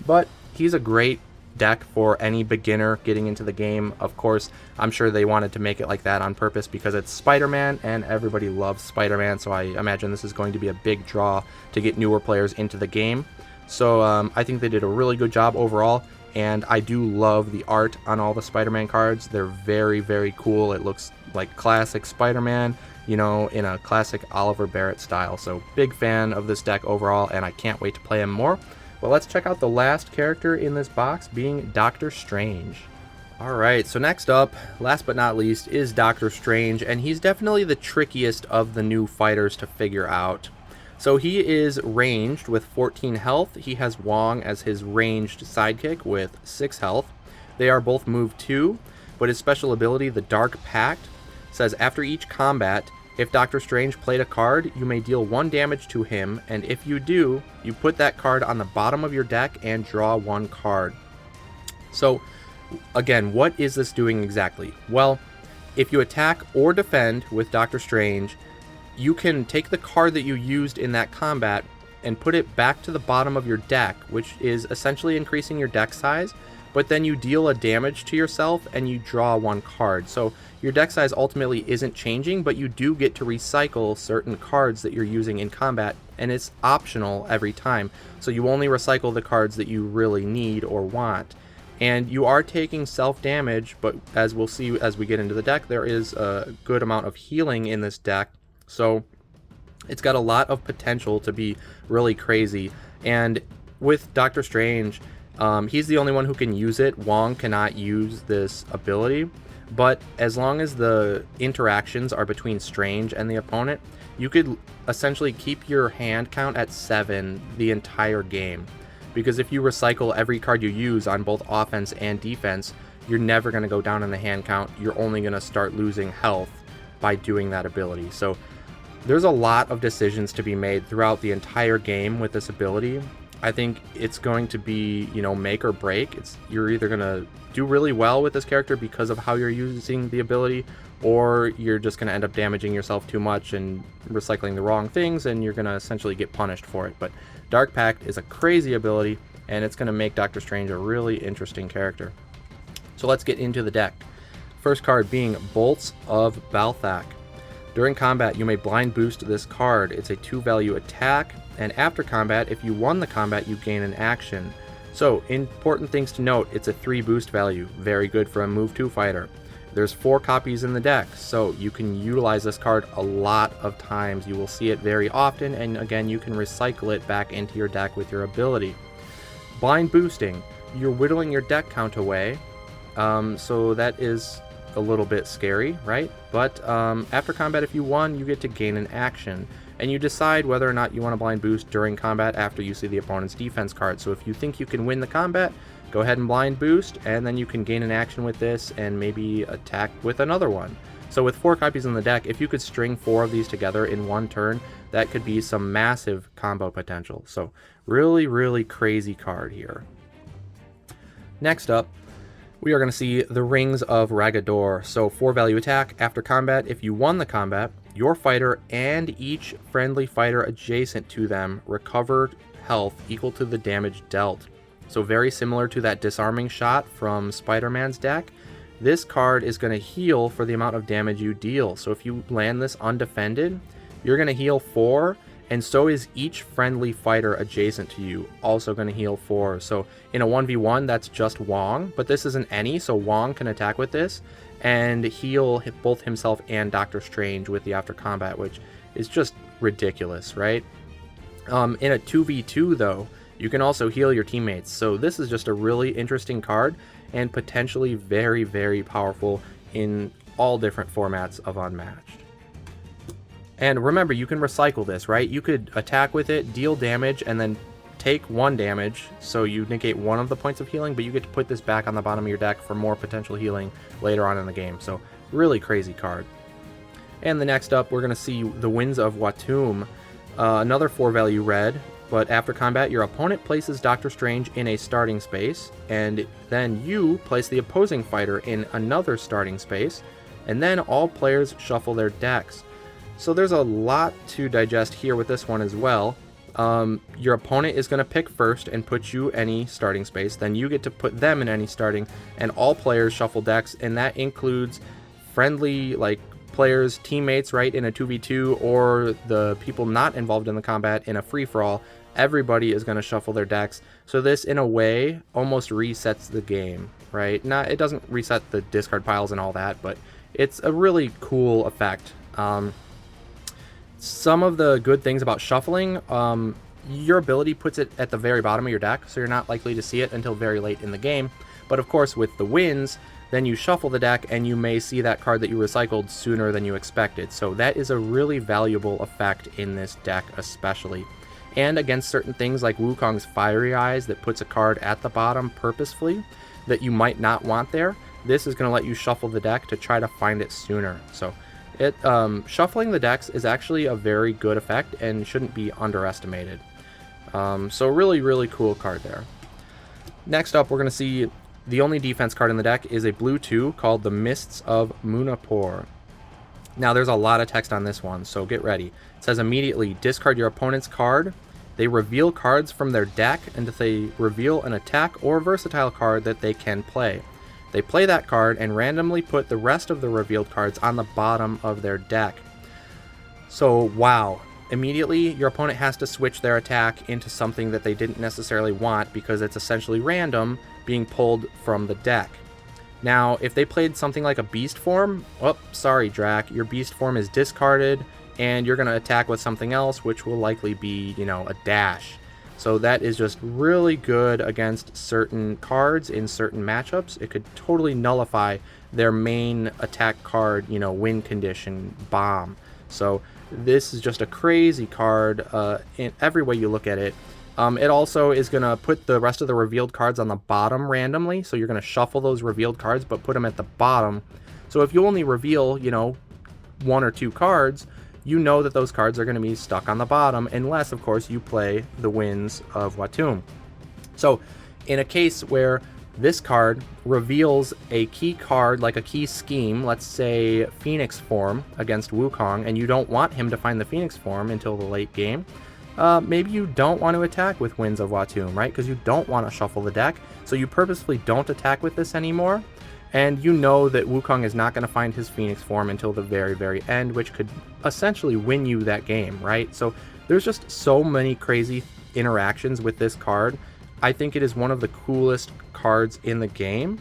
But he's a great deck for any beginner getting into the game. Of course, I'm sure they wanted to make it like that on purpose because it's Spider-Man and everybody loves Spider-Man, so I imagine this is going to be a big draw to get newer players into the game. So I think they did a really good job overall, and I do love the art on all the Spider-Man cards. They're very, very cool. It looks like classic Spider-Man, you know, in a classic Oliver Barrett style. So big fan of this deck overall, and I can't wait to play him more. Well, let's check out the last character in this box, being Doctor Strange. Alright, so next up, last but not least, is Doctor Strange, and he's definitely the trickiest of the new fighters to figure out. So he is ranged with 14 health. He has Wong as his ranged sidekick with 6 health. They are both move 2, but his special ability, the Dark Pact, says after each combat, if Doctor Strange played a card, you may deal 1 damage to him, and if you do, you put that card on the bottom of your deck and draw 1 card. So, again, what is this doing exactly? Well, if you attack or defend with Doctor Strange, you can take the card that you used in that combat and put it back to the bottom of your deck, which is essentially increasing your deck size, but then you deal a damage to yourself and you draw 1 card. So your deck size ultimately isn't changing, but you do get to recycle certain cards that you're using in combat, and it's optional every time. So you only recycle the cards that you really need or want. And you are taking self-damage, but as we'll see as we get into the deck, there is a good amount of healing in this deck. So it's got a lot of potential to be really crazy. And with Doctor Strange, he's the only one who can use it. Wong cannot use this ability. But as long as the interactions are between Strange and the opponent, you could essentially keep your hand count at 7 the entire game. Because if you recycle every card you use on both offense and defense, you're never going to go down in the hand count. You're only going to start losing health by doing that ability. So there's a lot of decisions to be made throughout the entire game with this ability. I think it's going to be, you know, make or break. You're either going to do really well with this character because of how you're using the ability, or you're just going to end up damaging yourself too much and recycling the wrong things, and you're going to essentially get punished for it. But Dark Pact is a crazy ability, and it's going to make Doctor Strange a really interesting character. So let's get into the deck. First card being Bolts of Balthak. During combat, you may blind boost this card. It's a 2-value attack, and after combat, if you won the combat, you gain an action. So, important things to note, it's a 3 boost value, very good for a move 2 fighter. There's 4 copies in the deck, so you can utilize this card a lot of times. You will see it very often, and again, you can recycle it back into your deck with your ability. Blind boosting, you're whittling your deck count away, so that is a little bit scary, right? But after combat, if you won, you get to gain an action, and you decide whether or not you want to blind boost during combat after you see the opponent's defense card. So if you think you can win the combat, go ahead and blind boost, and then you can gain an action with this and maybe attack with another one. So with 4 copies in the deck, if you could string 4 of these together in one turn, that could be some massive combo potential. So really, really crazy card here. Next up, we are going to see the Rings of Ragador. So 4 value attack. After combat, if you won the combat, your fighter and each friendly fighter adjacent to them recovered health equal to the damage dealt. So very similar to that disarming shot from Spider-Man's deck. This card is going to heal for the amount of damage you deal. So if you land this undefended, you're going to heal 4, and so is each friendly fighter adjacent to you, also going to heal 4. So in a 1v1, that's just Wong, but this isn't any, so Wong can attack with this and heal both himself and Doctor Strange with the after combat, which is just ridiculous, right? In a 2v2, though, you can also heal your teammates. So this is just a really interesting card and potentially very, very powerful in all different formats of Unmatched. And remember, you can recycle this, right? You could attack with it, deal damage, and then take 1 damage, so you negate 1 of the points of healing, but you get to put this back on the bottom of your deck for more potential healing later on in the game. So really crazy card. And the next up, we're going to see the Winds of Watum, another 4 value red, but after combat, your opponent places Doctor Strange in a starting space, and then you place the opposing fighter in another starting space, and then all players shuffle their decks. So there's a lot to digest here with this one as well. Your opponent is going to pick first and put you any starting space, then you get to put them in any starting, and all players shuffle decks, and that includes friendly players, teammates, right, in a 2v2, or the people not involved in the combat in a free-for-all. Everybody is going to shuffle their decks, so this in a way almost resets the game, right? It doesn't reset the discard piles and all that, but it's a really cool effect. Some of the good things about shuffling, your ability puts it at the very bottom of your deck, so you're not likely to see it until very late in the game. But of course, with the wins, then you shuffle the deck and you may see that card that you recycled sooner than you expected. So that is a really valuable effect in this deck especially. And against certain things like Wukong's Fiery Eyes that puts a card at the bottom purposefully that you might not want there, this is going to let you shuffle the deck to try to find it sooner. So shuffling the decks is actually a very good effect and shouldn't be underestimated. So really, really cool card there. Next up, we're going to see the only defense card in the deck is a blue 2 called the Mists of Munapur. Now, there's a lot of text on this one, so get ready. It says immediately, discard your opponent's card. They reveal cards from their deck, and if they reveal an attack or versatile card that they can play. They play that card and randomly put the rest of the revealed cards on the bottom of their deck. So, wow. Immediately, your opponent has to switch their attack into something that they didn't necessarily want because it's essentially random being pulled from the deck. Now, if they played something like a beast form, oh, sorry, Drac, your beast form is discarded and you're going to attack with something else, which will likely be, a dash. So that is just really good against certain cards in certain matchups. It could totally nullify their main attack card, win condition, bomb. So this is just a crazy card in every way you look at it. It also is going to put the rest of the revealed cards on the bottom randomly. So you're going to shuffle those revealed cards, but put them at the bottom. So if you only reveal, 1 or 2 cards, you know that those cards are going to be stuck on the bottom unless, of course, you play the Winds of Watum. So in a case where this card reveals a key card, like a key scheme, let's say Phoenix form against Wukong, and you don't want him to find the Phoenix form until the late game, maybe you don't want to attack with Winds of Watum, right? Because you don't want to shuffle the deck, so you purposefully don't attack with this anymore. And you know that Wukong is not going to find his Phoenix form until the very, very end, which could essentially win you that game, right? So there's just so many crazy interactions with this card. I think it is one of the coolest cards in the game,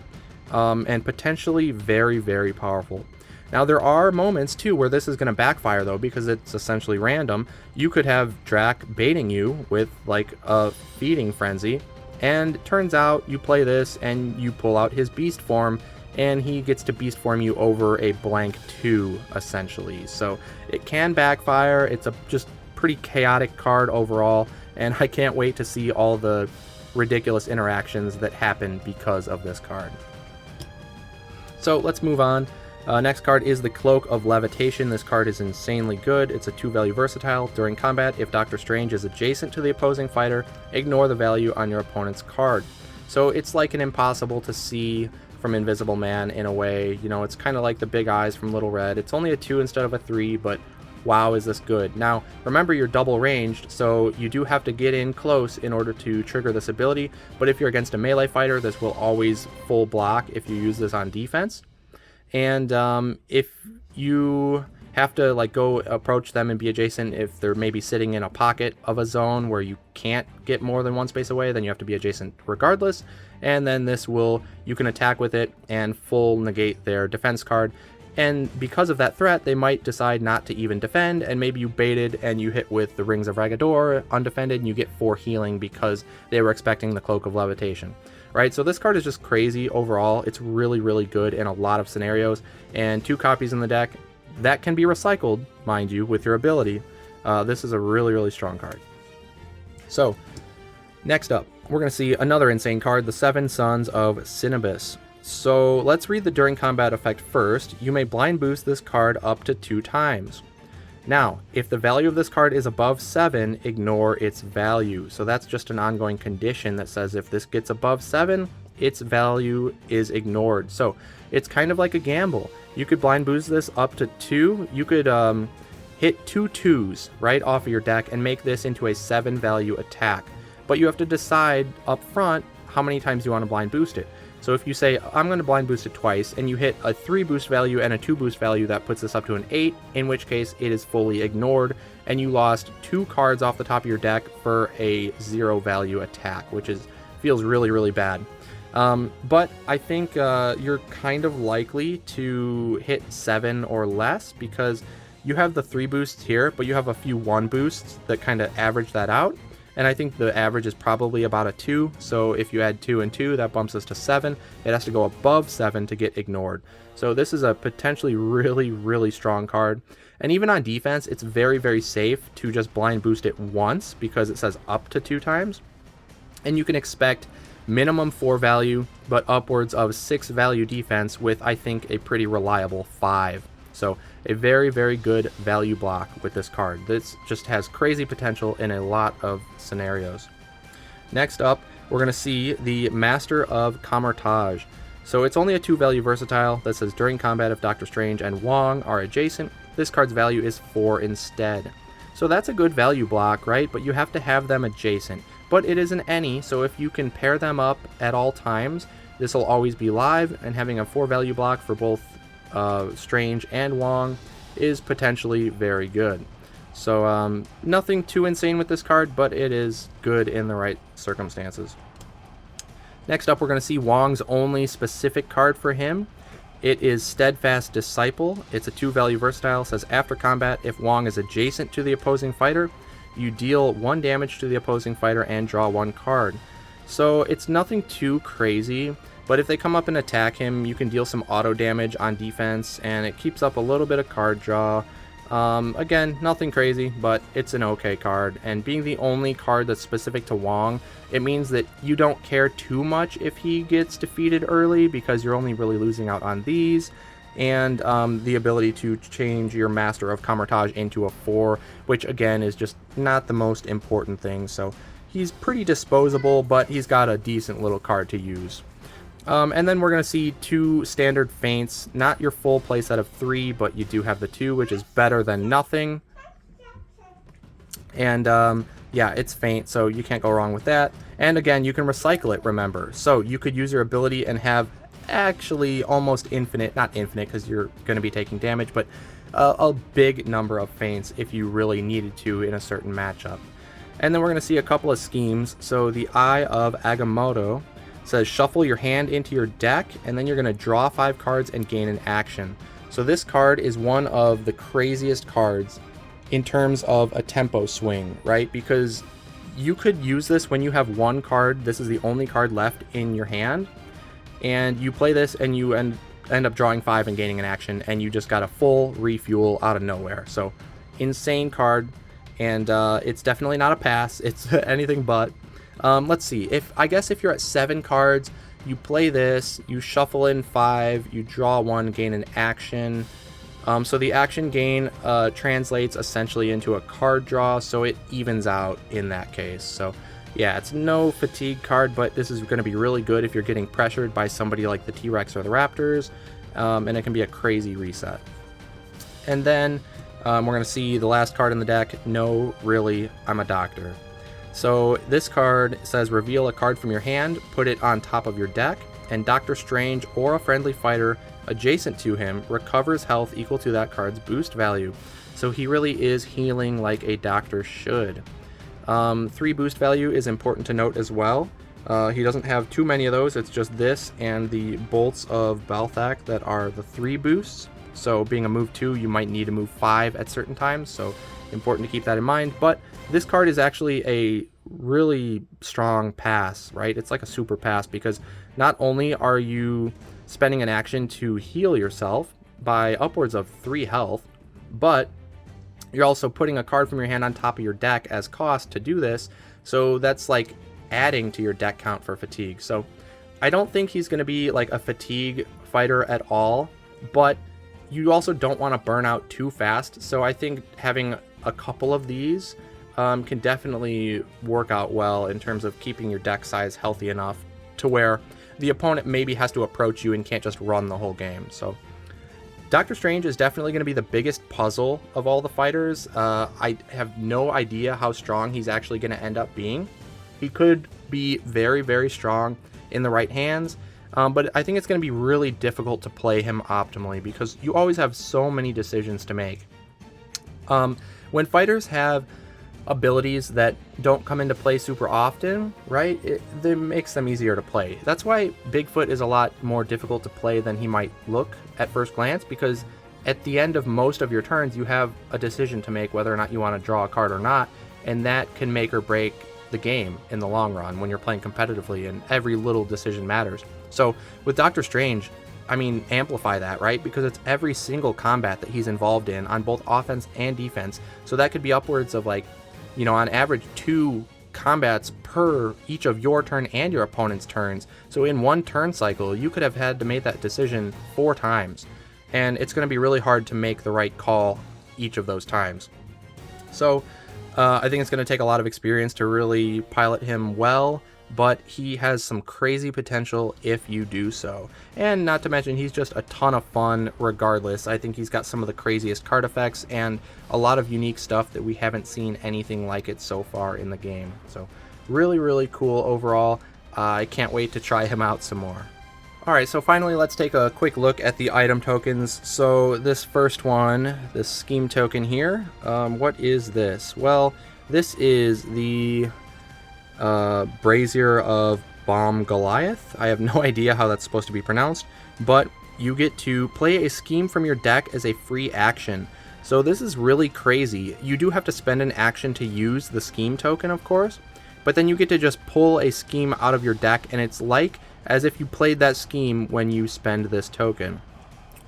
and potentially very, very powerful. Now, there are moments, too, where this is going to backfire, though, because it's essentially random. You could have Drac baiting you with, a feeding frenzy, and it turns out you play this, and you pull out his beast form, and he gets to beast form you over a blank 2, essentially. So it can backfire. It's a just pretty chaotic card overall, and I can't wait to see all the ridiculous interactions that happen because of this card. So let's move on. Next card is the Cloak of Levitation. This card is insanely good. It's a 2-value versatile. During combat, if Doctor Strange is adjacent to the opposing fighter, ignore the value on your opponent's card. So it's like an impossible to see from Invisible Man in a way. You know, it's kind of like the Big Eyes from Little Red. It's only a 2 instead of a 3, but wow, is this good. Now, remember, you're double ranged, so you do have to get in close in order to trigger this ability, but if you're against a melee fighter, this will always full block if you use this on defense. And if you have to like go approach them and be adjacent, if they're maybe sitting in a pocket of a zone where you can't get more than one space away, then you have to be adjacent regardless. And then this will, you can attack with it and full negate their defense card. And because of that threat, they might decide not to even defend, and maybe you baited and you hit with the Rings of Ragador undefended and you get 4 healing because they were expecting the Cloak of Levitation. Right, so this card is just crazy overall. It's really, really good in a lot of scenarios, and 2 copies in the deck that can be recycled, mind you, with your ability. This is a really, really strong card. So, next up, we're going to see another insane card, the 7 Sons of Cinnabis. So, let's read the during combat effect first. You may blind boost this card up to 2 times. Now, if the value of this card is above 7, ignore its value. So that's just an ongoing condition that says if this gets above 7, its value is ignored. So it's kind of like a gamble. You could blind boost this up to 2. You could hit 2 2s right off of your deck and make this into a 7-value attack. But you have to decide up front how many times you want to blind boost it. So if you say, I'm going to blind boost it twice, and you hit a 3 boost value and a 2 boost value, that puts this up to an 8, in which case it is fully ignored, and you lost 2 cards off the top of your deck for a 0-value attack, which feels really, really bad. But I think you're kind of likely to hit 7 or less, because you have the 3 boosts here, but you have a few 1 boosts that kind of average that out. And I think the average is probably about a 2, so if you add 2 and 2, that bumps us to 7. It has to go above 7 to get ignored. So this is a potentially really, really strong card. And even on defense, it's very, very safe to just blind boost it once, because it says up to 2 times. And you can expect minimum 4 value, but upwards of 6 value defense with, I think, a pretty reliable 5. So a very, very good value block with this card. This just has crazy potential in a lot of scenarios. Next up, we're going to see the Master of Camouflage. So it's only a 2-value versatile that says during combat if Doctor Strange and Wong are adjacent, this card's value is 4 instead. So that's a good value block, right? But you have to have them adjacent. But it isn't any, so if you can pair them up at all times, this will always be live, and having a 4-value block for both Strange and Wong is potentially very good. So nothing too insane with this card, but it is good in the right circumstances. Next up, we're going to see Wong's only specific card for him. It is Steadfast Disciple. It's a 2-value versatile. It says after combat, if Wong is adjacent to the opposing fighter, you deal 1 damage to the opposing fighter and draw 1 card. So it's nothing too crazy. But if they come up and attack him, you can deal some auto damage on defense, and it keeps up a little bit of card draw. Again, nothing crazy, but it's an okay card. And being the only card that's specific to Wong, it means that you don't care too much if he gets defeated early, because you're only really losing out on these. And the ability to change your Master of Camouflage into a 4, which again is just not the most important thing. So he's pretty disposable, but he's got a decent little card to use. And then we're going to see 2 standard feints, not your full playset of 3, but you do have the 2, which is better than nothing. And yeah, it's feint, so you can't go wrong with that. And again, you can recycle it, remember. So you could use your ability and have actually almost infinite, not infinite because you're going to be taking damage, but a big number of feints if you really needed to in a certain matchup. And then we're going to see a couple of schemes. So the Eye of Agamotto says shuffle your hand into your deck, and then you're going to draw 5 cards and gain an action. So this card is one of the craziest cards in terms of a tempo swing, right? Because you could use this when you have 1 card, this is the only card left in your hand, and you play this and you end up drawing 5 and gaining an action, and you just got a full refuel out of nowhere. So insane card, and it's definitely not a pass, it's anything but. Let's see, I guess if you're at 7 cards, you play this, you shuffle in 5, you draw 1, gain an action. So the action gain translates essentially into a card draw, so it evens out in that case. So yeah, it's no fatigue card, but this is going to be really good if you're getting pressured by somebody like the T-Rex or the Raptors, and it can be a crazy reset. And then we're going to see the last card in the deck, No, Really, I'm a Doctor. So this card says reveal a card from your hand, put it on top of your deck, and Doctor Strange or a friendly fighter adjacent to him recovers health equal to that card's boost value. So he really is healing like a doctor should. 3 boost value is important to note as well. He doesn't have too many of those. It's just this and the Bolts of Balthak that are the 3 boosts. So being a move 2, you might need to move 5 at certain times. So important to keep that in mind. But this card is actually a really strong pass, right? It's like a super pass because not only are you spending an action to heal yourself by upwards of 3 health, but you're also putting a card from your hand on top of your deck as cost to do this, so that's like adding to your deck count for fatigue. So I don't think he's going to be like a fatigue fighter at all, but you also don't want to burn out too fast, so I think having a couple of these can definitely work out well in terms of keeping your deck size healthy enough to where the opponent maybe has to approach you and can't just run the whole game. So Doctor Strange is definitely going to be the biggest puzzle of all the fighters. I have no idea how strong he's actually going to end up being. He could be very, very strong in the right hands, but I think it's going to be really difficult to play him optimally because you always have so many decisions to make. When fighters have abilities that don't come into play super often, right, it makes them easier to play. That's why Bigfoot is a lot more difficult to play than he might look at first glance, because at the end of most of your turns you have a decision to make whether or not you want to draw a card or not, and that can make or break the game in the long run when you're playing competitively, and every little decision matters. So with Doctor Strange, I mean, amplify that, right? Because it's every single combat that he's involved in on both offense and defense. So that could be upwards of like, you know, on average 2 combats per each of your turn and your opponent's turns. So in one turn cycle, you could have had to make that decision 4 times. And it's going to be really hard to make the right call each of those times. So I think it's going to take a lot of experience to really pilot him well, but he has some crazy potential if you do so. And not to mention, he's just a ton of fun regardless. I think he's got some of the craziest card effects and a lot of unique stuff that we haven't seen anything like it so far in the game. So really, really cool overall. I can't wait to try him out some more. Alright, so finally let's take a quick look at the item tokens. So this first one, this scheme token here, what is this? Well, this is the Brazier of Bomb Goliath. I have no idea how that's supposed to be pronounced, but you get to play a scheme from your deck as a free action. So this is really crazy. You do have to spend an action to use the scheme token, of course, but then you get to just pull a scheme out of your deck, and it's like as if you played that scheme when you spend this token.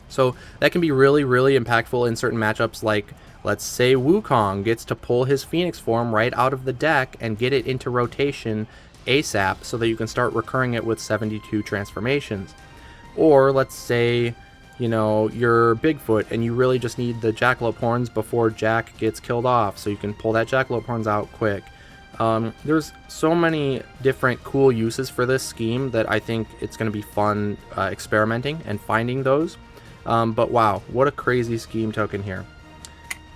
So that can be really, really impactful in certain matchups, like let's say Wukong gets to pull his Phoenix form right out of the deck and get it into rotation ASAP so that you can start recurring it with 72 transformations. Or let's say, you know, you're Bigfoot and you really just need the Jackalope horns before Jack gets killed off, so you can pull that Jackalope horns out quick. There's so many different cool uses for this scheme that I think it's going to be fun experimenting and finding those. But wow, what a crazy scheme token here.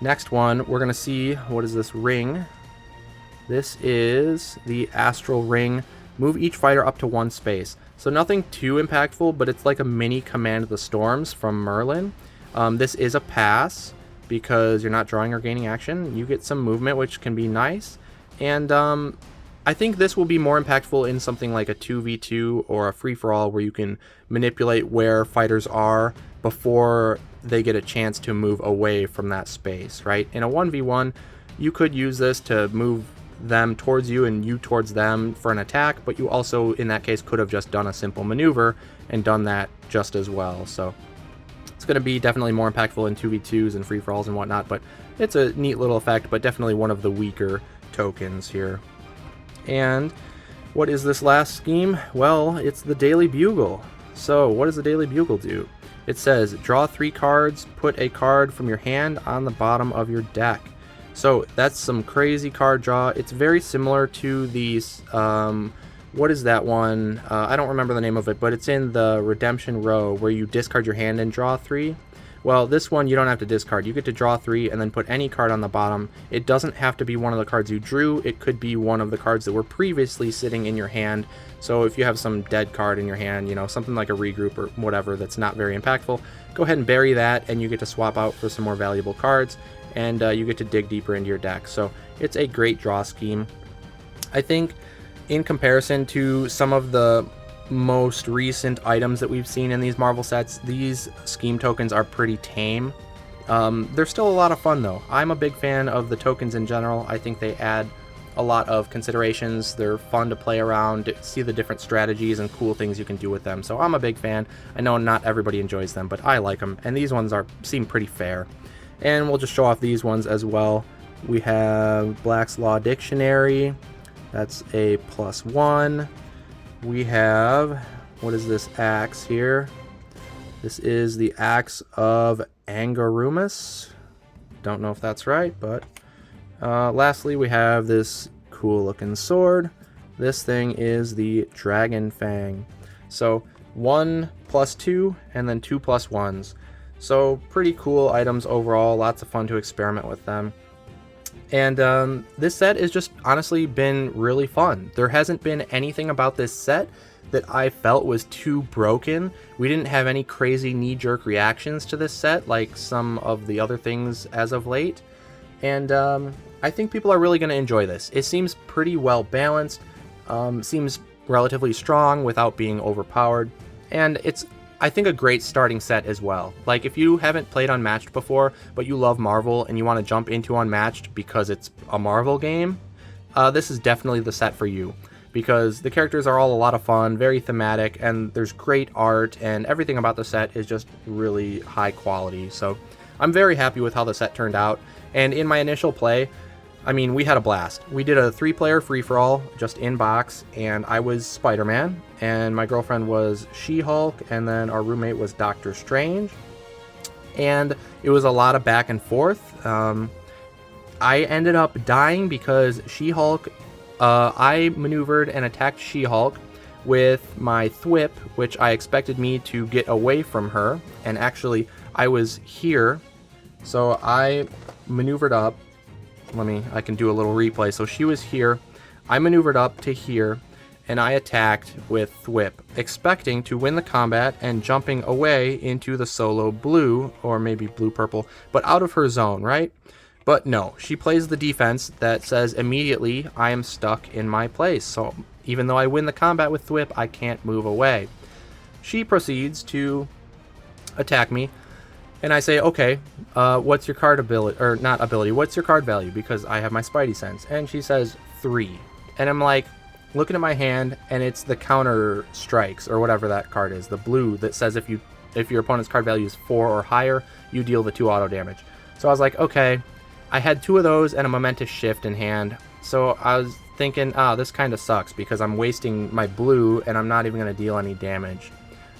Next one, we're going to see, what is this ring? This is the Astral Ring. Move each fighter up to 1 space. So nothing too impactful, but it's like a mini Command of the Storms from Merlin. This is a pass because you're not drawing or gaining action. You get some movement, which can be nice. And I think this will be more impactful in something like a 2v2 or a free-for-all where you can manipulate where fighters are before they get a chance to move away from that space, right? In a 1v1, you could use this to move them towards you and you towards them for an attack, but you also, in that case, could have just done a simple maneuver and done that just as well. So it's going to be definitely more impactful in 2v2s and free-for-alls and whatnot, but it's a neat little effect, but definitely one of the weaker tokens here. And What is this last scheme? Well, it's the Daily Bugle. So, what does the Daily Bugle do? It says, draw 3 cards, put a card from your hand on the bottom of your deck. So, that's some crazy card draw. It's very similar to these, what is that one? I don't remember the name of it, but it's in the Redemption Row where you discard your hand and draw 3. Well, this one you don't have to discard. You get to draw 3 and then put any card on the bottom. It doesn't have to be one of the cards you drew. It could be one of the cards that were previously sitting in your hand. So if you have some dead card in your hand, you know, something like a regroup or whatever that's not very impactful, go ahead and bury that and you get to swap out for some more valuable cards, and you get to dig deeper into your deck. So it's a great draw scheme. I think in comparison to some of the most recent items that we've seen in these Marvel sets, these scheme tokens are pretty tame. They're still a lot of fun though. I'm a big fan of the tokens in general. I think they add a lot of considerations. They're fun to play around, see the different strategies and cool things you can do with them. So I'm a big fan. I know not everybody enjoys them, but I like them, and these ones seem pretty fair. And we'll just show off these ones as well. We have Black's Law Dictionary. That's a +1. We have, what is this axe here? This is the Axe of Angarumus. Don't know if that's right, but lastly we have this cool looking sword. This thing is the Dragon Fang. So 1 + 2 and then 2 + 1s. So pretty cool items overall, lots of fun to experiment with them. And this set has just honestly been really fun. There hasn't been anything about this set that I felt was too broken. We didn't have any crazy knee-jerk reactions to this set like some of the other things as of late. And I think people are really going to enjoy this. It seems pretty well balanced, seems relatively strong without being overpowered, and it's, I think, a great starting set as well. Like, if you haven't played Unmatched before, but you love Marvel and you want to jump into Unmatched because it's a Marvel game, this is definitely the set for you. Because the characters are all a lot of fun, very thematic, and there's great art, and everything about the set is just really high quality. So I'm very happy with how the set turned out. And in my initial play, I mean, we had a blast. We did a 3-player free-for-all just in box, and I was Spider-Man, and my girlfriend was She-Hulk, and then our roommate was Doctor Strange. And it was a lot of back and forth. I ended up dying because She-Hulk, I maneuvered and attacked She-Hulk with my thwip, which I expected me to get away from her, and actually I was here, so I maneuvered up. I can do a little replay. So she was here, I maneuvered up to here, and I attacked with thwip, expecting to win the combat and jumping away into the solo blue, or maybe blue-purple, but out of her zone, right? But no, she plays the defense that says immediately I am stuck in my place. So even though I win the combat with thwip, I can't move away. She proceeds to attack me, and I say, okay, what's your card ability, or not ability, what's your card value? Because I have my Spidey sense. And she says 3. And I'm like, looking at my hand, and it's the counter strikes, or whatever that card is, the blue that says if your opponent's card value is 4 or higher, you deal the 2 auto damage. So I was like, okay. I had 2 of those and a momentous shift in hand. So I was thinking, this kind of sucks because I'm wasting my blue and I'm not even going to deal any damage.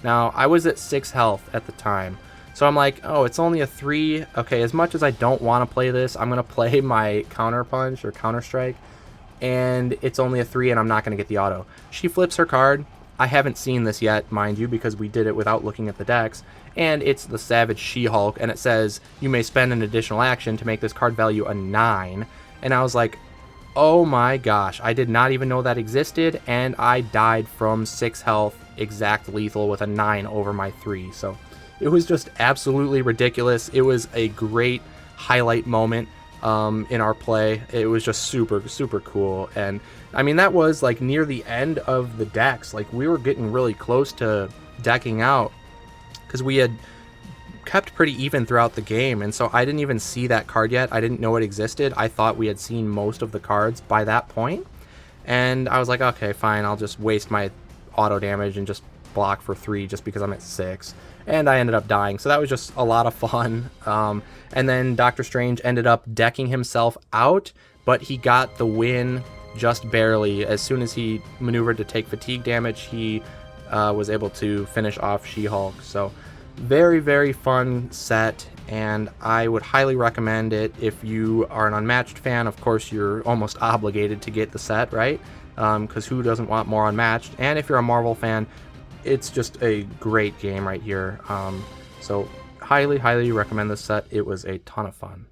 Now, I was at 6 health at the time. So I'm like, oh, it's only a 3. Okay, as much as I don't want to play this, I'm going to play my counter punch or counter strike. And it's only a 3 and I'm not going to get the auto. She flips her card. I haven't seen this yet, mind you, because we did it without looking at the decks. And it's the Savage She-Hulk, and it says you may spend an additional action to make this card value a 9. And I was like, oh my gosh, I did not even know that existed, and I died from 6 health, exact lethal with a 9 over my 3. So it was just absolutely ridiculous. It was a great highlight moment in our play. It was just super, super cool. And I mean, that was like near the end of the decks. Like, we were getting really close to decking out, because we had kept pretty even throughout the game, and so I didn't even see that card yet. I didn't know it existed. I thought we had seen most of the cards by that point, and I was like, okay, fine, I'll just waste my auto damage and just block for 3 just because I'm at 6, and I ended up dying. So that was just a lot of fun. And then Doctor Strange ended up decking himself out, but he got the win just barely. As soon as he maneuvered to take fatigue damage, he was able to finish off She-Hulk. So very, very fun set, and I would highly recommend it. If you are an Unmatched fan, of course you're almost obligated to get the set, right? Because who doesn't want more Unmatched? And if you're a Marvel fan, it's just a great game right here. So highly, highly recommend this set. It was a ton of fun.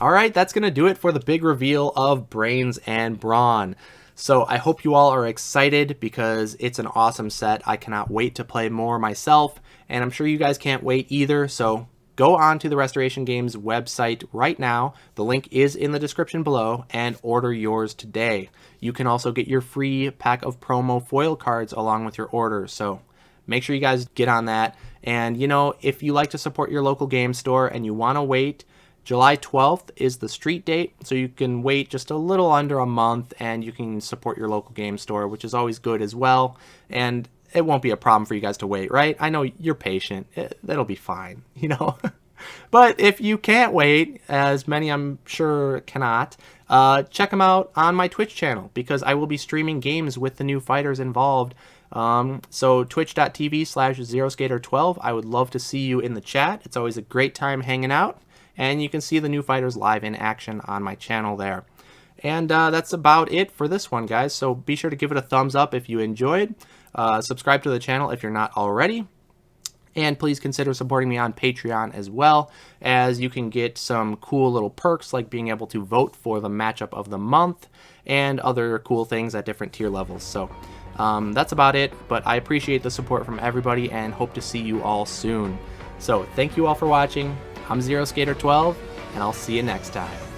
All right, that's going to do it for the big reveal of Brains and Brawn. So I hope you all are excited because it's an awesome set. I cannot wait to play more myself, and I'm sure you guys can't wait either. So go on to the Restoration Games website right now. The link is in the description below, and order yours today. You can also get your free pack of promo foil cards along with your order. So make sure you guys get on that. And you know, if you like to support your local game store and you want to wait, July 12th is the street date, so you can wait just a little under a month and you can support your local game store, which is always good as well. And it won't be a problem for you guys to wait, right? I know you're patient. That'll be fine, you know? But if you can't wait, as many I'm sure cannot, check them out on my Twitch channel because I will be streaming games with the new fighters involved. So twitch.tv/ZeroSkater12. I would love to see you in the chat. It's always a great time hanging out. And you can see the new fighters live in action on my channel there. And that's about it for this one, guys. So be sure to give it a thumbs up if you enjoyed. Subscribe to the channel if you're not already. And please consider supporting me on Patreon as well, as you can get some cool little perks like being able to vote for the matchup of the month and other cool things at different tier levels. So that's about it. But I appreciate the support from everybody and hope to see you all soon. So thank you all for watching. I'm ZeroSkater12, and I'll see you next time.